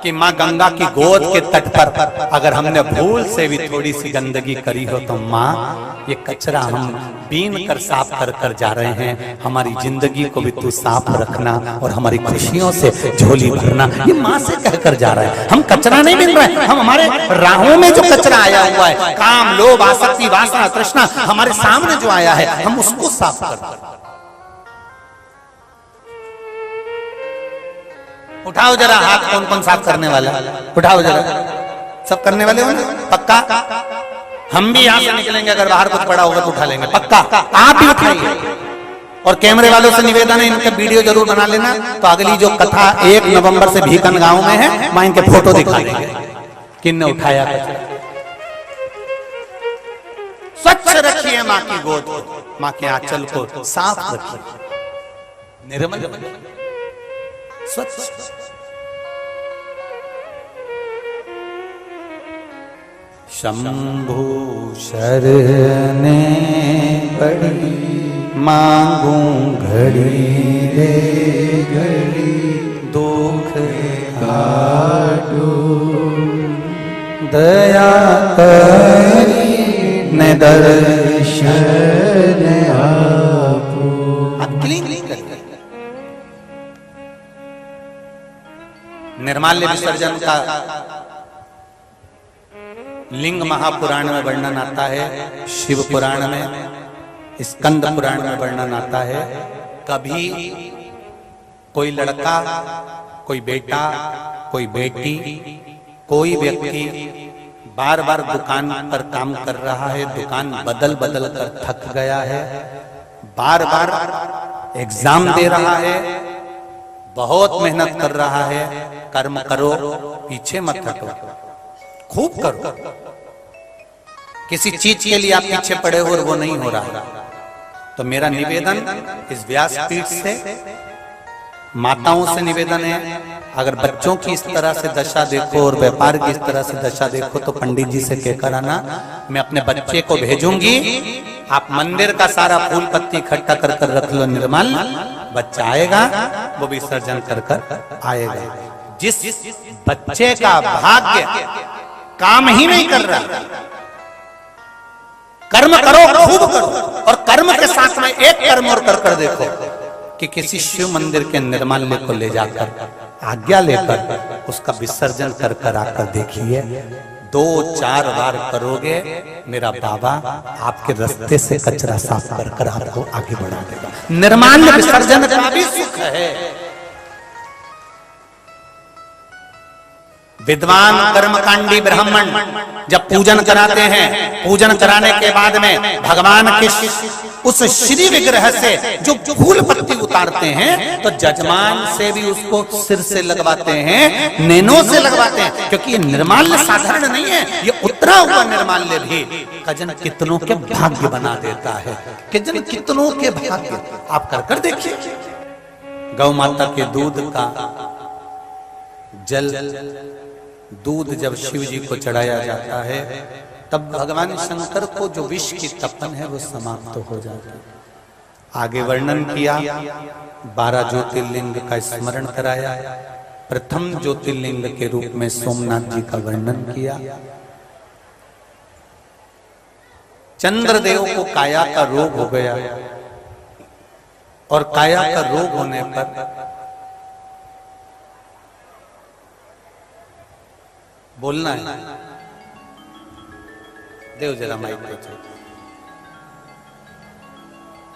कि मां गंगा की गोद के तट पर अगर हमने भूल से भी थोड़ी सी गंदगी करी हो तो मां ये कचरा हम बीन कर साफ कर कर जा रहे हैं, हमारी जिंदगी को भी तू साफ रखना और हमारी खुशियों से झोली भरना। ये मां से कहकर जा रहे हैं। हम कचरा नहीं बीन रहे हैं, हम हमारे राहों में जो कचरा आया हुआ है, काम लोभ आसक्ति वासना तृष्णा हमारे सामने जो आया है, हम उसको साफ कर। उठाओ जरा हाथ, कौन कौन साफ करने वाला, उठाओ जरा। सब करने वाले हो ना? पक्का? हम भी यहां से निकलेंगे, अगर बाहर कुछ पड़ा होगा तो उठा लेंगे, पक्का? आप भी उठाइए। और कैमरे वालों से निवेदन है, इनका वीडियो जरूर बना लेना, तो अगली जो कथा 1 नवंबर से भीकन गांव में है, मैं इनके फोटो दिखा देंगे किन्ने उठाया कचरा। स्वच्छ रखिए मां की गोद को, मां के आंचल को साफ रखिए, निर्मल स्वच्छ। शंभु शरणे पड़ी मांगू घड़ी रे घड़ी, दुख काटो दया करी ने दर्शन आपो। निर्माल्य विसर्जन का लिंग महापुराण में वर्णन आता है, शिव पुराण में, स्कंद पुराण में वर्णन आता है। कभी कोई लड़का, कोई बेटा, कोई बेटी, कोई व्यक्ति बार बार दुकान पर काम कर रहा है, दुकान बदल बदल कर थक गया है, बार बार एग्जाम दे रहा है, बहुत मेहनत कर रहा है, कर्म करो, पीछे मत हटो, खूब करो। किसी चीज के लिए आप पीछे पड़े हो और वो नहीं हो रहा, तो मेरा निवेदन इस व्यासपीठ से, माताओं से निवेदन है, अगर बच्चों की इस तरह से दशा देखो और व्यापार की इस तरह से दशा देखो तो पंडित जी से कहकर आना, मैं अपने बच्चे को भेजूंगी, आप मंदिर का सारा फूल पत्ती इकट्ठा कर कर रख लो, निर्मल बच्चा आएगा, वो विसर्जन कर कर आएगा। जिस बच्चे का भाग्य काम ही नहीं कर रहा, कर्म करो, खूब करो, और कर्म के साथ में एक कर्म और कर कर देखो कि किसी शिव मंदिर के निर्माल्य को ले जाकर आज्ञा लेकर उसका विसर्जन कर कर आकर देखिए। 2-4 बार करोगे, मेरा बाबा आपके रास्ते से कचरा साफ कर कर आपको आगे बढ़ा देगा। निर्माल्य विसर्जन का भी सुख है। विद्वान कर्मकांडी ब्राह्मण जब पूजन कराते हैं, पूजन कराने के बाद में भगवान के उस श्री विग्रह से जो फूल पत्ती उतारते हैं, तो जजमान से भी उसको सिर से लगवाते हैं, नैनों से लगवाते हैं, क्योंकि ये निर्माल्य साधारण नहीं है, ये उतरा हुआ निर्माल्य भी कजन कितनों के भाग्य बना देता है, कजन कितनों के भाग्य। आप कर कर देखिए, गौ माता के दूध का जल, दूध जब शिव जी को चढ़ाया जाता है, तब भगवान शंकर को जो विष की तपन है वो समाप्त हो जाता है। आगे वर्णन किया, 12 ज्योतिर्लिंग का स्मरण कराया, प्रथम ज्योतिर्लिंग के रूप में सोमनाथ जी का वर्णन किया। चंद्रदेव को काया का रोग हो गया, और काया का रोग होने पर बोलना है, देव जरा माइक पहुंचाओ,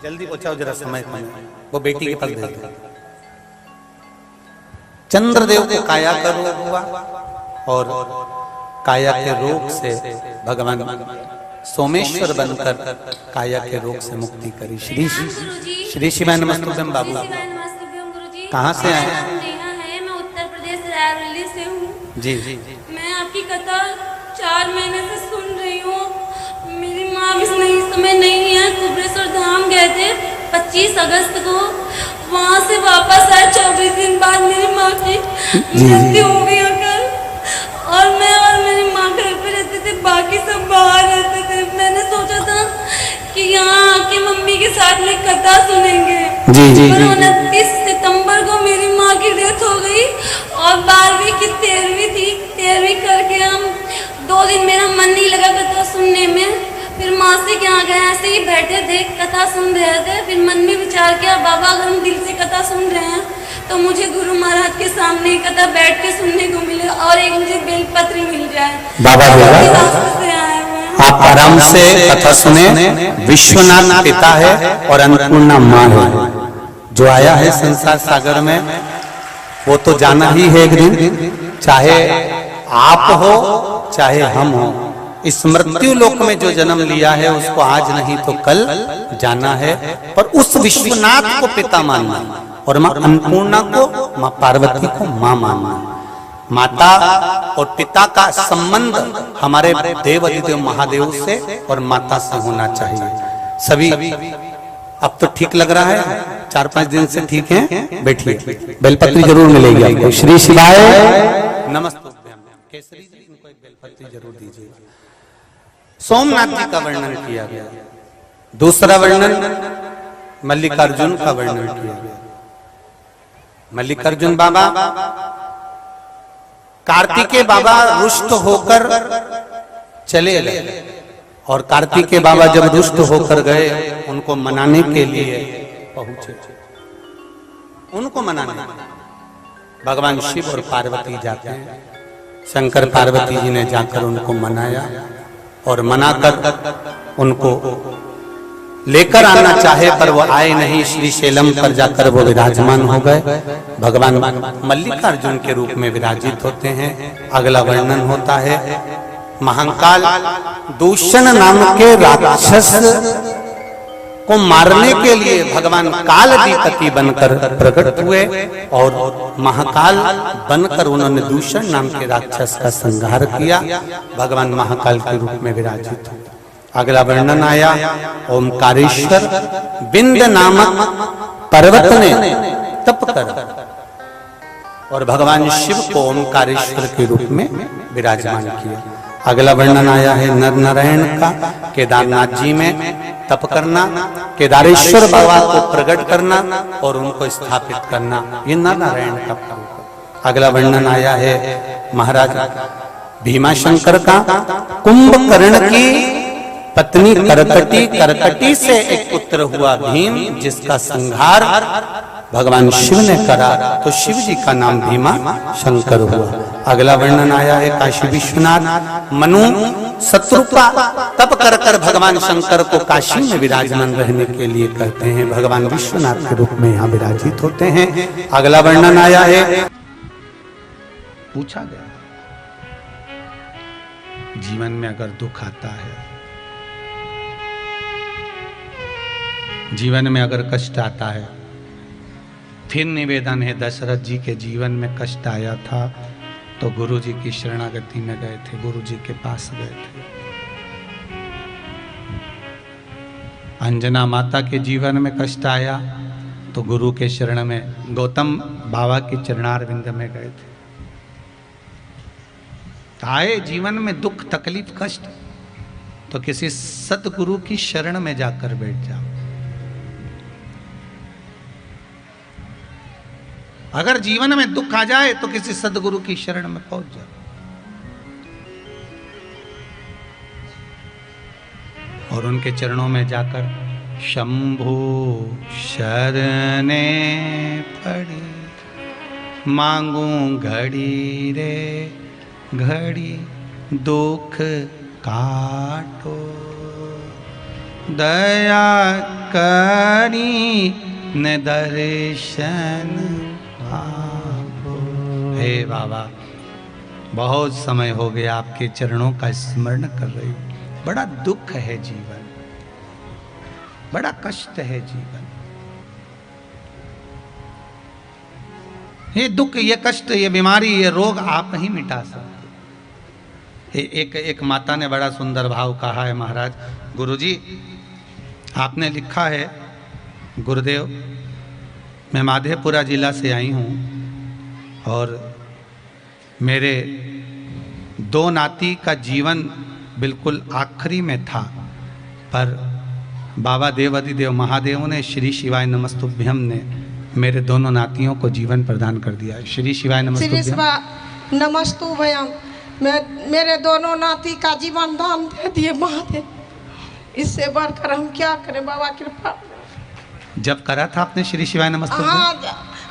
जल्दी पहुंचाओ जरा, समय कम है, वो बेटी के पास भेज दो। चंद्रदेव को काया का रोग हुआ, और काया के रोग से भगवान सोमेश्वर बनकर काया के रोग से मुक्ति करी। श्री शिवाय नमस्तुभ्यम। बाबू कहाँ से आए? मैं उत्तर प्रदेश रायबरेली से हूँ जी। मैं आपकी कथा 4 महीने से सुन रही हूँ। मेरी माँ भी सही समय नहीं है, 25 अगस्त को वहाँ से वापस आए। 24 दिन बाद मेरी माँ की मृत्यु हो गई अंकल। और मैं और मेरी माँ घर पे रहते थे, बाकी सब बाहर रहते थे। मैंने सोचा था कि यहाँ आके मम्मी के साथ में कथा सुनेंगे। पर 29 सितंबर को मेरी माँ की डेथ हो गई और 12वीं की 13वीं थी। 13वीं करके हम 2 दिन मेरा मन नहीं लगा कथा सुनने में। फिर मासी के यहाँ गए, ऐसे ही बैठे थे, कथा सुन रहे थे। फिर मन में विचार किया, बाबा अगर हम दिल से कथा सुन रहे हैं तो मुझे गुरु महाराज के सामने कथा बैठ के सुनने को मिले और एक मुझे बेलपत्री मिल जाए। बाबा से आए हुए आप आराम से कथा सुने। विश्वनाथ पिता है और अन्नपूर्णा माँ है। जो आया है संसार सागर में वो तो जाना ही है एक दिन, चाहे आप हो चाहे हम हो। इस मृत्यु लोक में जो जन्म लिया है उसको आज नहीं तो कल जाना है। पर उस विश्वनाथ को पिता मानना और माँ अन्नपूर्णा को, माँ पार्वती को माँ मानना। माता और पिता का संबंध हमारे देव अधिदेव महादेव से और माता से होना चाहिए। सभी अब तो ठीक लग रहा है, 4-5 दिन से ठीक है। बैठिए, बेलपत्री जरूर मिलेगी आपको। श्री शिवाय नमस्ते। केसरी जी, इनको एक बेलपत्री जरूर दीजिए। सोमनाथ जी का वर्णन किया गया। दूसरा वर्णन मल्लिकार्जुन का वर्णन किया गया। मल्लिकार्जुन बाबा, कार्तिकेय बाबा रुष्ट होकर चले गए और कार्तिकेय बाबा जब रुष्ट होकर गए उनको मनाने के लिए पहुंचे। उनको मनाने भगवान शिव और पार्वती जाते हैं। शंकर पार्वती जी ने जाकर उनको मनाया और मनाकर उनको लेकर आना चाहे पर वो आए नहीं। श्री शैलम पर जाकर वो विराजमान हो गए। भगवान मल्लिकार्जुन के रूप में विराजित होते हैं। अगला वर्णन होता है महाकाल दूषण नाम के राक्षस को मारने के लिए भगवान कालाधिपति बनकर प्रकट हुए और महाकाल बनकर उन्होंने दूषण नाम के राक्षस का संहार किया। भगवान महाकाल के रूप में विराजित हुए। अगला वर्णन आया ओमकारेश्वर बिंद नामक पर्वत ने तप कर और भगवान शिव को ओमकारेश्वर के रूप में विराजमान किया। अगला वर्णन आया है नर नारायण का, केदारनाथ जी में तप करना, केदारेश्वर बाबा को प्रकट करना और उनको स्थापित करना, ये नर नारायण का पर्व। अगला वर्णन आया है महाराज भीमाशंकर का, कुंभकर्ण की पत्नी करकटी, करकटी से एक पुत्र हुआ भीम जिसका संहार भगवान शिव ने करा तो शिव जी का नाम भीमा शंकर हुआ। अगला वर्णन आया है काशी विश्वनाथ, मनु शत्रुपा तप कर कर भगवान शंकर को काशी में विराजमान रहने के लिए कहते हैं। भगवान विश्वनाथ के रूप में यहाँ विराजित होते हैं। अगला वर्णन आया है, पूछा गया जीवन में अगर दुख आता है, जीवन में अगर कष्ट आता है, फिर निवेदन है दशरथ जी के जीवन में कष्ट आया था तो गुरु जी की शरणागति में गए थे, गुरु जी के पास गए थे। अंजना माता के जीवन में कष्ट आया तो गुरु के शरण में, गौतम बाबा के चरणारविंद में गए थे। आए जीवन में दुख तकलीफ कष्ट तो किसी सतगुरु की शरण में जाकर बैठ जाओ। अगर जीवन में दुख आ जाए तो किसी सदगुरु की शरण में पहुंच जाओ और उनके चरणों में जाकर शंभु शरणे पड़ी, मांगू घड़ी रे घड़ी दुख काटो, दया करी न दर्शन। हे बाबा, बहुत समय हो गया आपके चरणों का स्मरण कर रही हूं। बड़ा दुख है जीवन, बड़ा कष्ट है जीवन। ये दुख, ये कष्ट, ये बीमारी, ये रोग आप ही मिटा सकते। एक माता ने बड़ा सुंदर भाव कहा है महाराज, गुरुजी आपने लिखा है गुरुदेव, मैं माधेपुरा जिला से आई हूँ और मेरे 2 नाती का जीवन बिल्कुल आखिरी में था, पर बाबा देवाधिदेव महादेव ने श्री शिवाय नमस्तुभ्यम ने मेरे दोनों नातियों को जीवन प्रदान कर दिया। श्री शिवाय नमस्तुभ्यम। नमस्तुभ्यम। मेरे दोनों नाती का जीवन दान दे दिए महादेव, इससे बढ़कर हम क्या करें बाबा कृपा। जब करा था आपने श्री शिवाय नमस्तुभ्यम? हाँ,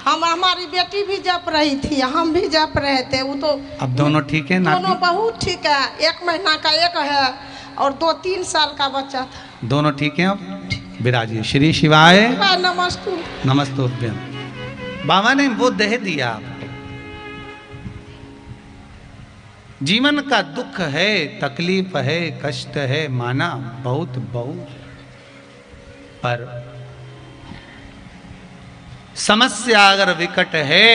हम हमारी बेटी भी जप रही थी, हम भी जप रहे थे। वो तो अब दोनों ठीक है? दोनों बहुत ठीक है। 1 महीना का एक है और 2-3 साल का बच्चा था। दोनों ठीक हैं? अब विराजिए। श्री शिवाय नमस्तुभ्यम। बाबा ने वो दे दिया आपको। जीवन का दुख है, तकलीफ है, कष्ट है, माना बहुत बहुत, पर समस्या अगर विकट है,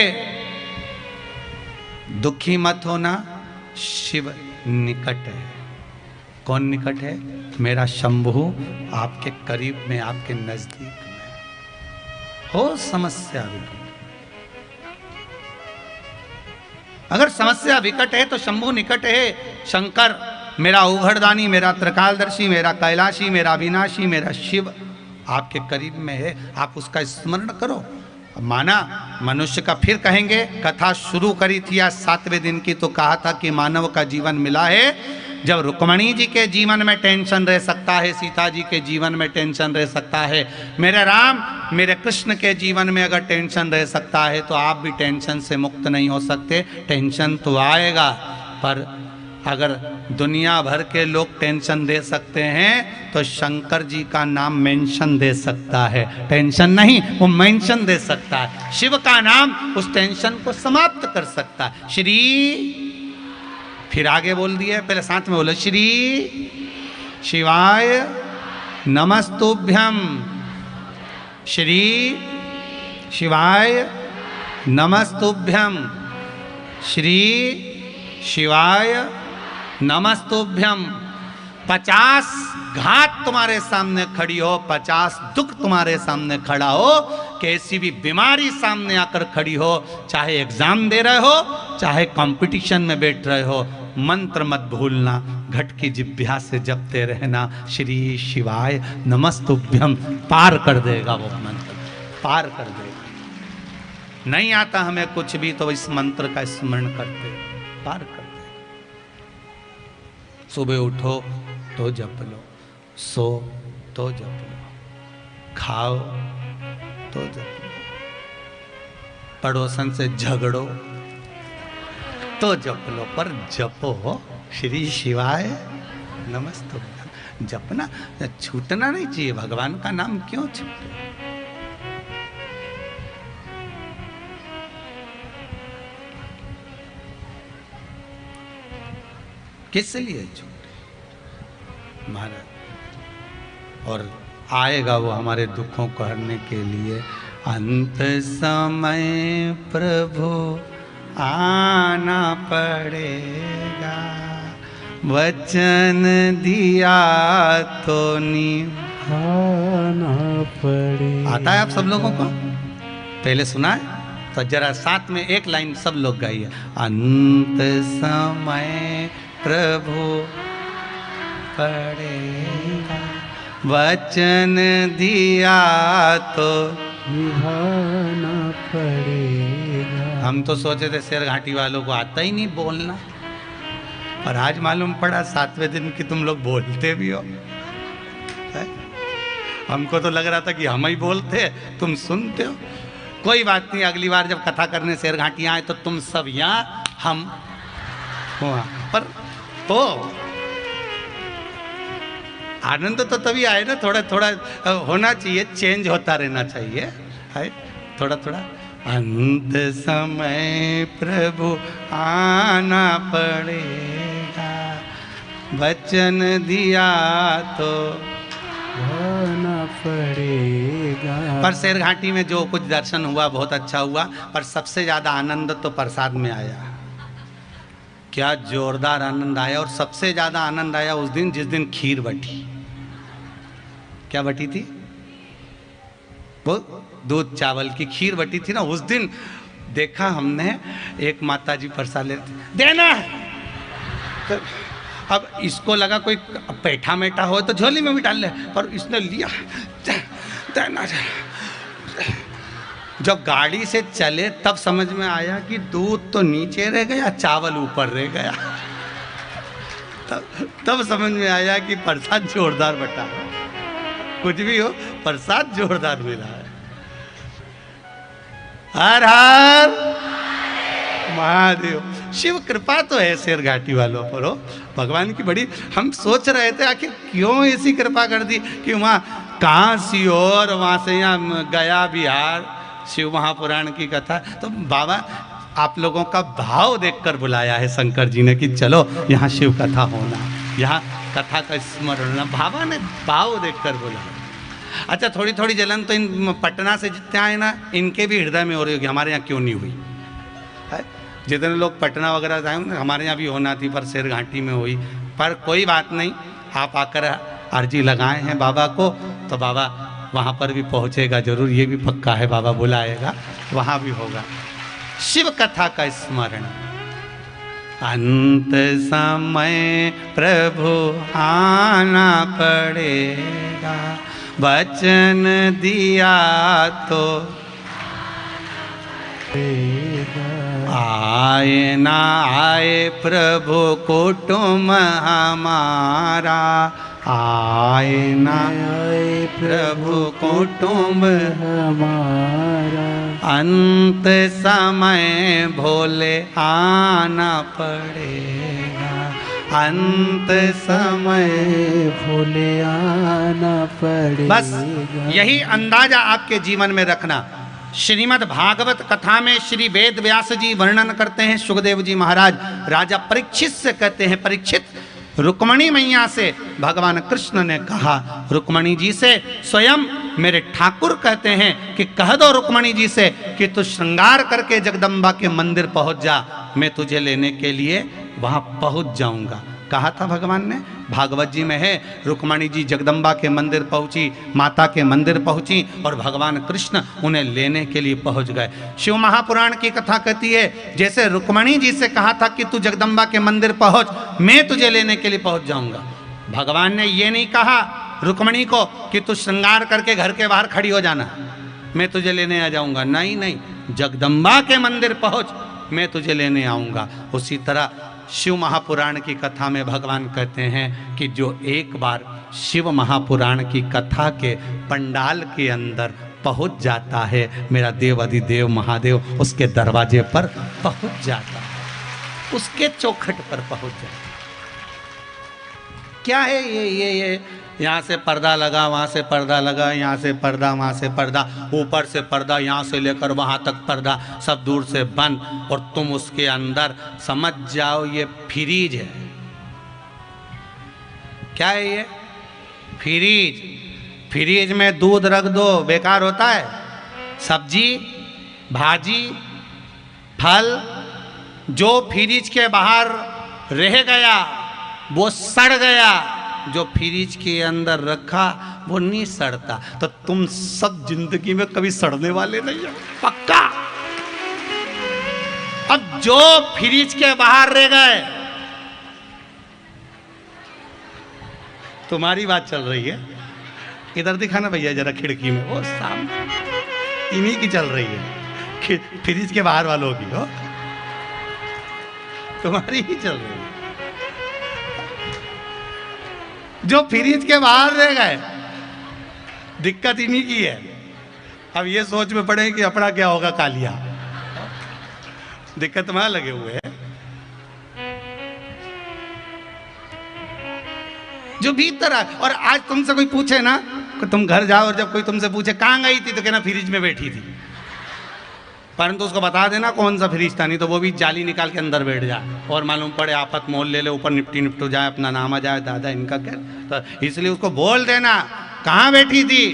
दुखी मत होना, शिव निकट है। कौन निकट है? मेरा शंभु आपके करीब में, आपके नजदीक में हो। समस्या विकट, अगर समस्या विकट है तो शंभु निकट है। शंकर मेरा उघड़दानी, मेरा त्रिकालदर्शी, मेरा कैलाशी, मेरा विनाशी, मेरा शिव आपके करीब में है। आप उसका स्मरण करो। माना मनुष्य का, फिर कहेंगे, कथा शुरू करी थी आज 7वें दिन की, तो कहा था कि मानव का जीवन मिला है जब रुक्मणी जी के जीवन में टेंशन रह सकता है, सीता जी के जीवन में टेंशन रह सकता है, मेरे राम मेरे कृष्ण के जीवन में अगर टेंशन रह सकता है, तो आप भी टेंशन से मुक्त नहीं हो सकते। टेंशन तो आएगा, पर अगर दुनिया भर के लोग टेंशन दे सकते हैं तो शंकर जी का नाम मेंशन दे सकता है। टेंशन नहीं, वो मेंशन दे सकता है। शिव का नाम उस टेंशन को समाप्त कर सकता है। श्री, फिर आगे बोल दिए, पहले साथ में बोलो, श्री शिवाय नमस्तुभ्यम। श्री शिवाय नमस्तुभ्यम। श्री शिवाय नमस्तुभ्यम। 50 घात तुम्हारे सामने खड़ी हो, 50 दुख तुम्हारे सामने खड़ा हो, कैसी भी बीमारी सामने आकर खड़ी हो, चाहे एग्जाम दे रहे हो, चाहे कंपटीशन में बैठ रहे हो, मंत्र मत भूलना, घट की जिभ्या से जपते रहना, श्री शिवाय नमस्तुभ्यम। पार कर देगा वो मंत्र, पार कर देगा। नहीं आता हमें कुछ भी तो इस मंत्र का स्मरण करते, पार कर। सुबह उठो तो जप लो, सो तो जप लो, खाओ तो जप लो, पड़ोसन से झगड़ो तो जप लो, पर जपो श्री शिवाय नमस्तुभ्यम। जपना, छूटना नहीं चाहिए। भगवान का नाम क्यों छूटे? किस लिए छूटे महाराज? और आएगा वो हमारे दुखों को हरने के लिए। अंत समय प्रभु आना पड़ेगा, वचन दिया तो निभाना पड़ेगा। आता है आप सब लोगों को? पहले सुना है तो जरा साथ में एक लाइन सब लोग गाइए। अंत समय प्रभु पड़ेगा, वचन दिया तो निभाना पड़ेगा। हम तो सोचे थे शेर घाटी वालों को आता ही नहीं बोलना, और आज मालूम पड़ा 7वें दिन की तुम लोग बोलते भी हो। हमको तो लग रहा था कि हम ही बोलते, तुम सुनते हो। कोई बात नहीं, अगली बार जब कथा करने शेर घाटी आए तो तुम सब यहाँ, हम वहाँ। पर तो आनंद तो तभी आए ना, थोड़ा थोड़ा होना चाहिए, चेंज होता रहना चाहिए, है थोड़ा थोड़ा। अंत समय प्रभु आना पड़ेगा, वचन दिया तो आना पड़ेगा। पर शेर घाटी में जो कुछ दर्शन हुआ बहुत अच्छा हुआ, पर सबसे ज्यादा आनंद तो प्रसाद में आया। क्या जोरदार आनंद आया। और सबसे ज्यादा आनंद आया उस दिन जिस दिन खीर बटी। क्या बटी थी? वो दूध चावल की खीर बटी थी ना, उस दिन देखा हमने एक माता जी प्रसाद लेते देना है, तो अब इसको लगा कोई पैठा मेठा हो तो झोली में भी डाल ले, पर इसने लिया देना। जब गाड़ी से चले तब समझ में आया कि दूध तो नीचे रह गया, चावल ऊपर रह गया। तब समझ में आया कि प्रसाद जोरदार बटा, कुछ भी हो प्रसाद जोरदार मिला है। हर हर महादेव। शिव कृपा तो है शेर घाटी वालों पर हो, भगवान की बड़ी। हम सोच रहे थे आखिर क्यों ऐसी कृपा कर दी कि वहाँ काशी और वहाँ से यहाँ गया बिहार शिव महापुराण की कथा। तो बाबा आप लोगों का भाव देखकर बुलाया है शंकर जी ने कि चलो यहाँ शिव कथा होना, यहाँ कथा का स्मरण होना। बाबा ने भाव देखकर बुलाया। अच्छा, थोड़ी थोड़ी जलन तो इन पटना से जितने आए ना, इनके भी हृदय में हो रही होगी, हमारे यहाँ क्यों नहीं हुई है? जितने लोग पटना वगैरह आए हमारे यहाँ भी होना थी, पर शेर घाटी में हुई। पर कोई बात नहीं, आप आकर अर्जी लगाए हैं बाबा को, तो बाबा वहाँ पर भी पहुँचेगा जरूर, ये भी पक्का है, बाबा बुलाएगा, वहाँ भी होगा। शिव कथा का स्मरण। अंत समय प्रभु आना पड़ेगा, वचन दिया तो आए ना आए प्रभु कुटुंब हमारा, आए ना आए प्रभु कुटुंब हमारा। अंत समय भोले आना पड़ेगा, अंत समय भोले आना पड़ेगा। बस यही अंदाजा आपके जीवन में रखना। श्रीमद् भागवत कथा में श्री वेद व्यास जी वर्णन करते हैं, सुखदेव जी महाराज राजा परीक्षित से कहते हैं, परीक्षित रुक्मणी मैया से भगवान कृष्ण ने कहा, रुक्मणी जी से स्वयं मेरे ठाकुर कहते हैं कि कह दो रुक्मणी जी से कि तू श्रृंगार करके जगदम्बा के मंदिर पहुंच जा, मैं तुझे लेने के लिए वहां पहुंच जाऊंगा। कहा था भगवान ने, भागवत जी में है, रुक्मणी जी जगदम्बा के मंदिर पहुंची, माता के मंदिर पहुंची और भगवान कृष्ण उन्हें लेने के लिए पहुंच गए। शिव महापुराण की कथा कहती है जैसे रुक्मणी जी से कहा था कि तू जगदम्बा के मंदिर पहुंच, मैं तुझे लेने के लिए पहुंच जाऊंगा। भगवान ने ये नहीं कहा रुक्मणी को कि तू श्रृंगार करके घर के बाहर खड़ी हो जाना, मैं तुझे लेने आ जाऊंगा। नहीं नहीं, जगदम्बा के मंदिर पहुंच, मैं तुझे लेने आऊंगा। उसी तरह शिव महापुराण की कथा में भगवान कहते हैं कि जो एक बार शिव महापुराण की कथा के पंडाल के अंदर पहुंच जाता है, मेरा देव अधिदेव महादेव उसके दरवाजे पर पहुंच जाता है, उसके चौखट पर पहुंच जाता है। क्या है ये यहाँ से पर्दा लगा, वहाँ से पर्दा लगा, यहाँ से पर्दा, वहाँ से पर्दा, ऊपर से पर्दा, यहाँ से लेकर वहाँ तक पर्दा, सब दूर से बंद, और तुम उसके अंदर समझ जाओ ये फ्रीज है। क्या है ये? फ्रीज। फ्रीज में दूध रख दो, बेकार होता है? सब्जी, भाजी, फल, जो फ्रीज के बाहर रह गया वो सड़ गया, जो फ्रिज के अंदर रखा वो नहीं सड़ता। तो तुम सब जिंदगी में कभी सड़ने वाले नहीं हो, पक्का। अब जो फ्रिज के बाहर रह गए, तुम्हारी बात चल रही है, इधर दिखाना भैया जरा खिड़की में, वो सामने इन्हीं की चल रही है, फ्रिज के बाहर वालों की हो, तुम्हारी ही चल रही है। जो फ्रिज के बाहर रह गए, दिक्कत इन्हीं की है। अब ये सोच में पड़े कि अपना क्या होगा कालिया, दिक्कत वहां लगे हुए हैं। जो भीतर है, और आज तुमसे कोई पूछे ना कि तुम घर जाओ, और जब कोई तुमसे पूछे कहाँ गई थी, तो कहना फ्रिज में बैठी थी, परंतु उसको बता देना कौन सा फ्रिज था, नहीं तो वो भी जाली निकाल के अंदर बैठ जाए और मालूम पड़े आफत मोल ले ले, ऊपर निपट जाए, अपना नाम आ जाए, दादा इनका क्या। तो इसलिए उसको बोल देना कहाँ बैठी थी,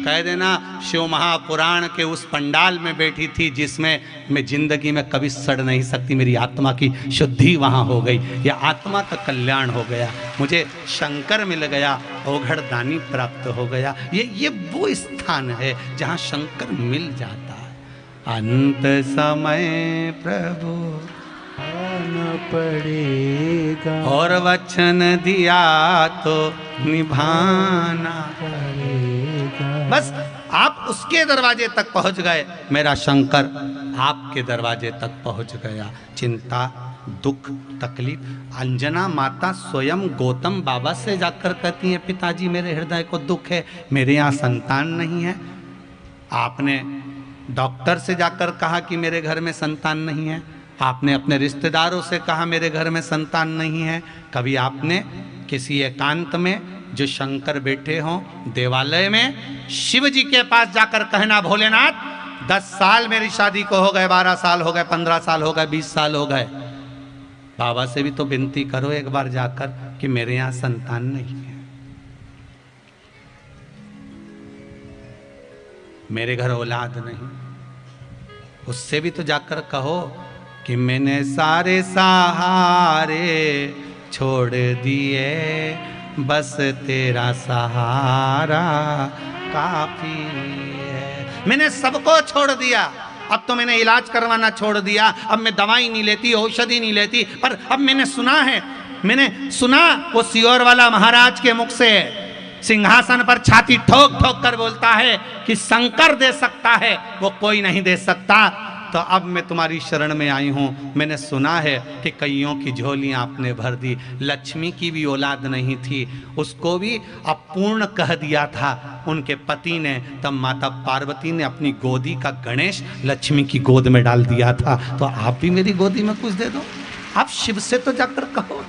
कह देना शिव महापुराण के उस पंडाल में बैठी थी जिसमें मैं जिंदगी में कभी सड़ नहीं सकती, मेरी आत्मा की शुद्धि वहाँ हो गई, या आत्मा का कल्याण हो गया, मुझे शंकर मिल गया ओघड़दानी प्राप्त हो गया। ये वो स्थान है जहाँ शंकर मिल जाता है। अंत समय प्रभु आना पड़ेगा और वचन दिया तो निभाना पड़ेगा। बस आप उसके दरवाजे तक पहुंच गए, मेरा शंकर आपके दरवाजे तक पहुंच गया। चिंता, दुख, तकलीफ। अंजना माता स्वयं गौतम बाबा से जाकर कहती हैं, पिताजी मेरे हृदय को दुख है, मेरे यहाँ संतान नहीं है। आपने डॉक्टर से जाकर कहा कि मेरे घर में संतान नहीं है। आपने अपने रिश्तेदारों से कहा मेरे घर में संतान नहीं है। कभी आपने किसी एकांत में जो शंकर बैठे हों देवालय में शिव जी के पास जाकर कहना, भोलेनाथ 10 साल मेरी शादी को हो गए, 12 साल हो गए, 15 साल हो गए, 20 साल हो गए, बाबा से भी तो विनती करो एक बार जाकर कि मेरे यहाँ संतान नहीं है, मेरे घर औलाद नहीं। उससे भी तो जाकर कहो कि मैंने सारे सहारे छोड़ दिए, बस तेरा सहारा काफी है। मैंने सबको छोड़ दिया, अब तो मैंने इलाज करवाना छोड़ दिया, अब मैं दवाई नहीं लेती, औषधि नहीं लेती, पर अब मैंने सुना वो सियोर वाला महाराज के मुख से सिंहासन पर छाती ठोक ठोक कर बोलता है कि शंकर दे सकता है, वो कोई नहीं दे सकता। तो अब मैं तुम्हारी शरण में आई हूँ। मैंने सुना है कि कईयों की झोलियाँ आपने भर दी। लक्ष्मी की भी औलाद नहीं थी, उसको भी अपूर्ण कह दिया था उनके पति ने। तब माता पार्वती ने अपनी गोदी का गणेश लक्ष्मी की गोद में डाल दिया था। तो आप भी मेरी गोदी में कुछ दे दो। आप शिव से तो जाकर कहो,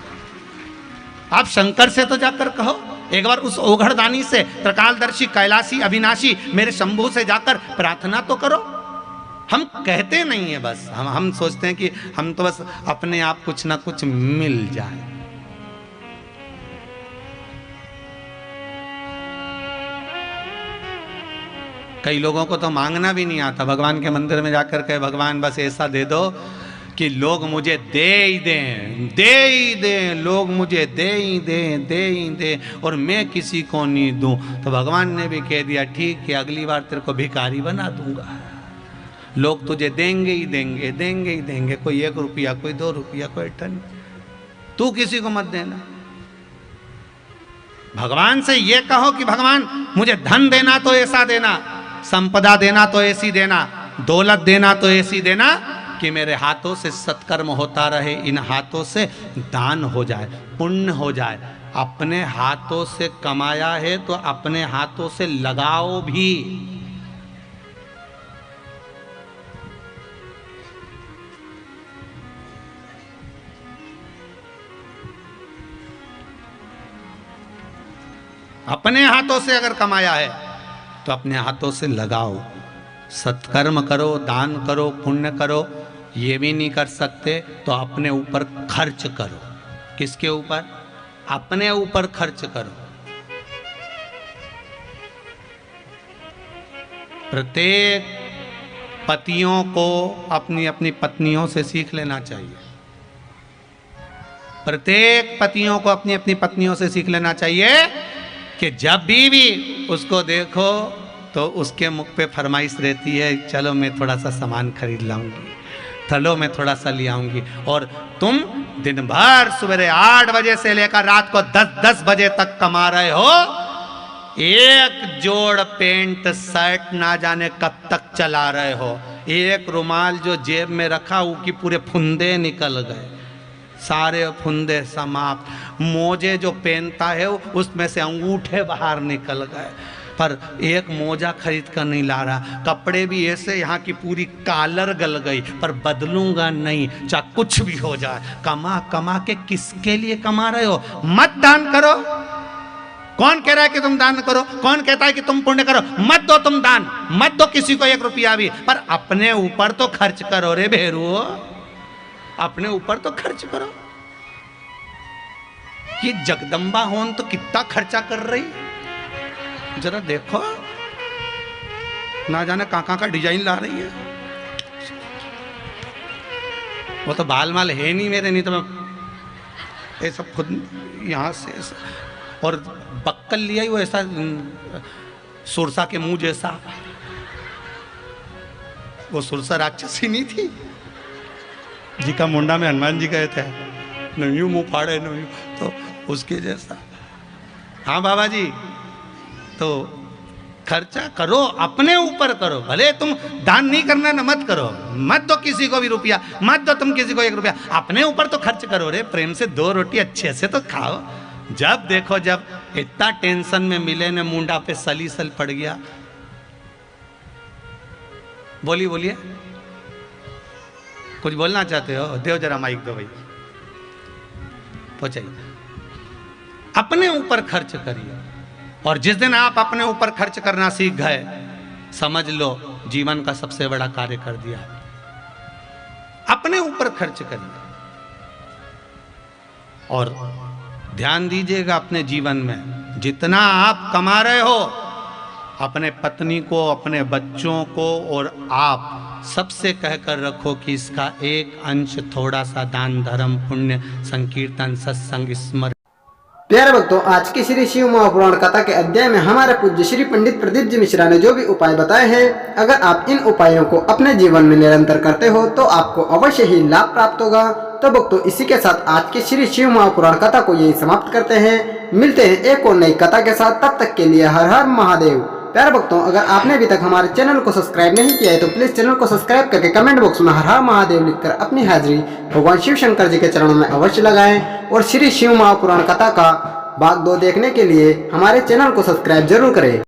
आप शंकर से तो जाकर कहो, एक बार उस ओघड़दानी से, त्रिकालदर्शी, कैलाशी, अविनाशी मेरे शंभू से जाकर प्रार्थना तो करो। हम कहते नहीं है, बस हम सोचते हैं कि हम तो बस अपने आप कुछ ना कुछ मिल जाए। कई लोगों को तो मांगना भी नहीं आता, भगवान के मंदिर में जाकर कहे भगवान बस ऐसा दे दो कि लोग मुझे दे ही दें, लोग मुझे दे ही दें और मैं किसी को नहीं दूं। तो भगवान ने भी कह दिया ठीक है, अगली बार तेरे को भिखारी बना दूंगा, लोग तुझे देंगे ही देंगे, कोई 1 रुपया, कोई 2 रुपया, कोई टन, तू किसी को मत देना। भगवान से ये कहो कि भगवान मुझे धन देना तो ऐसा देना, संपदा देना तो ऐसी देना, दौलत देना तो ऐसी देना कि मेरे हाथों से सत्कर्म होता रहे, इन हाथों से दान हो जाए, पुण्य हो जाए। अपने हाथों से कमाया है तो अपने हाथों से लगाओ भी। अपने हाथों से अगर कमाया है तो अपने हाथों से लगाओ, सत्कर्म करो, दान करो, पुण्य करो। ये भी नहीं कर सकते तो अपने ऊपर खर्च करो। किसके ऊपर? अपने ऊपर खर्च करो। प्रत्येक पतियों को अपनी अपनी पत्नियों से सीख लेना चाहिए। प्रत्येक पतियों को अपनी अपनी पत्नियों से सीख लेना चाहिए कि जब भी उसको देखो तो उसके मुख पे फरमाइश रहती है, चलो मैं थोड़ा सा सामान खरीद लाऊंगी, चलो मैं थोड़ा सा ले आऊंगी। और तुम दिन भर सुबह 8 बजे से लेकर रात को 10 बजे तक कमा रहे हो, एक जोड़ पेंट शर्ट ना जाने कब तक चला रहे हो, एक रुमाल जो जेब में रखा वो की पूरे फुंदे निकल गए, सारे फुंदे समाप्त। मोजे जो पहनता है उसमें से अंगूठे बाहर निकल गए, पर एक मोजा खरीद कर नहीं ला रहा। कपड़े भी ऐसे यहाँ की पूरी कॉलर गल गई, पर बदलूंगा नहीं, चाहे कुछ भी हो जाए। कमा कमा के किसके लिए कमा रहे हो? मत दान करो। कौन कह रहा है कि तुम दान करो? कौन कहता है कि तुम पुण्य करो? मत दो तुम दान, मत दो किसी को 1 रुपया भी, पर अपने ऊपर तो खर्च करो रे भेरू, अपने ऊपर तो खर्च करो। ये जगदम्बा होन तो कितना खर्चा कर रही, जरा देखो, ना जाने कहाँ का डिजाइन ला रही है। वो तो बाल माल है नहीं मेरे, नहीं तो मैं ये सब खुद यहाँ से और बक्कल लिया ही वो ऐसा सुरसा के मुंह जैसा। वो सुरसा राक्षसी नहीं थी जी का मुंडा में हनुमान जी गए थे, नहीं मुंह फाड़े नहीं, तो उसके जैसा। हाँ बाबा जी, तो खर्चा करो, अपने ऊपर करो। भले तुम दान नहीं करना ना, मत करो, मत दो किसी को भी रुपया, मत दो तुम किसी को 1 रुपया, अपने ऊपर तो खर्च करो रे। प्रेम से 2 रोटी अच्छे से तो खाओ। जब देखो जब इतना टेंशन में मिले ने मुंडा पे सलीसल पड़ गया। बोलिए कुछ बोलना चाहते हो? देव जरा माइक दो भाई, पहुंचाइए। अपने ऊपर खर्च करिए, और जिस दिन आप अपने ऊपर खर्च करना सीख गए, समझ लो जीवन का सबसे बड़ा कार्य कर दिया। अपने ऊपर खर्च करिए और ध्यान दीजिएगा अपने जीवन में, जितना आप कमा रहे हो, अपने पत्नी को, अपने बच्चों को और आप सबसे कहकर रखो कि इसका एक अंश थोड़ा सा दान, धर्म, पुण्य, संकीर्तन, सत्संग, स्मरण। प्यारे भक्तों, आज की श्री शिव महापुराण कथा के अध्याय में हमारे पूज्य श्री पंडित प्रदीप जी मिश्रा ने जो भी उपाय बताए हैं, अगर आप इन उपायों को अपने जीवन में निरंतर करते हो तो आपको अवश्य ही लाभ प्राप्त होगा। तो भक्तों, इसी के साथ आज की श्री शिव महापुराण कथा को यही समाप्त करते हैं। मिलते हैं एक और नई कथा के साथ, तब तक के लिए हर हर महादेव। प्यारे भक्तों, अगर आपने अभी तक हमारे चैनल को सब्सक्राइब नहीं किया है तो प्लीज चैनल को सब्सक्राइब करके कमेंट बॉक्स में हर हर महादेव लिखकर अपनी हाजिरी भगवान शिव शंकर जी के चरणों में अवश्य लगाएं। और श्री शिव महापुराण कथा का भाग 2 देखने के लिए हमारे चैनल को सब्सक्राइब जरूर करें।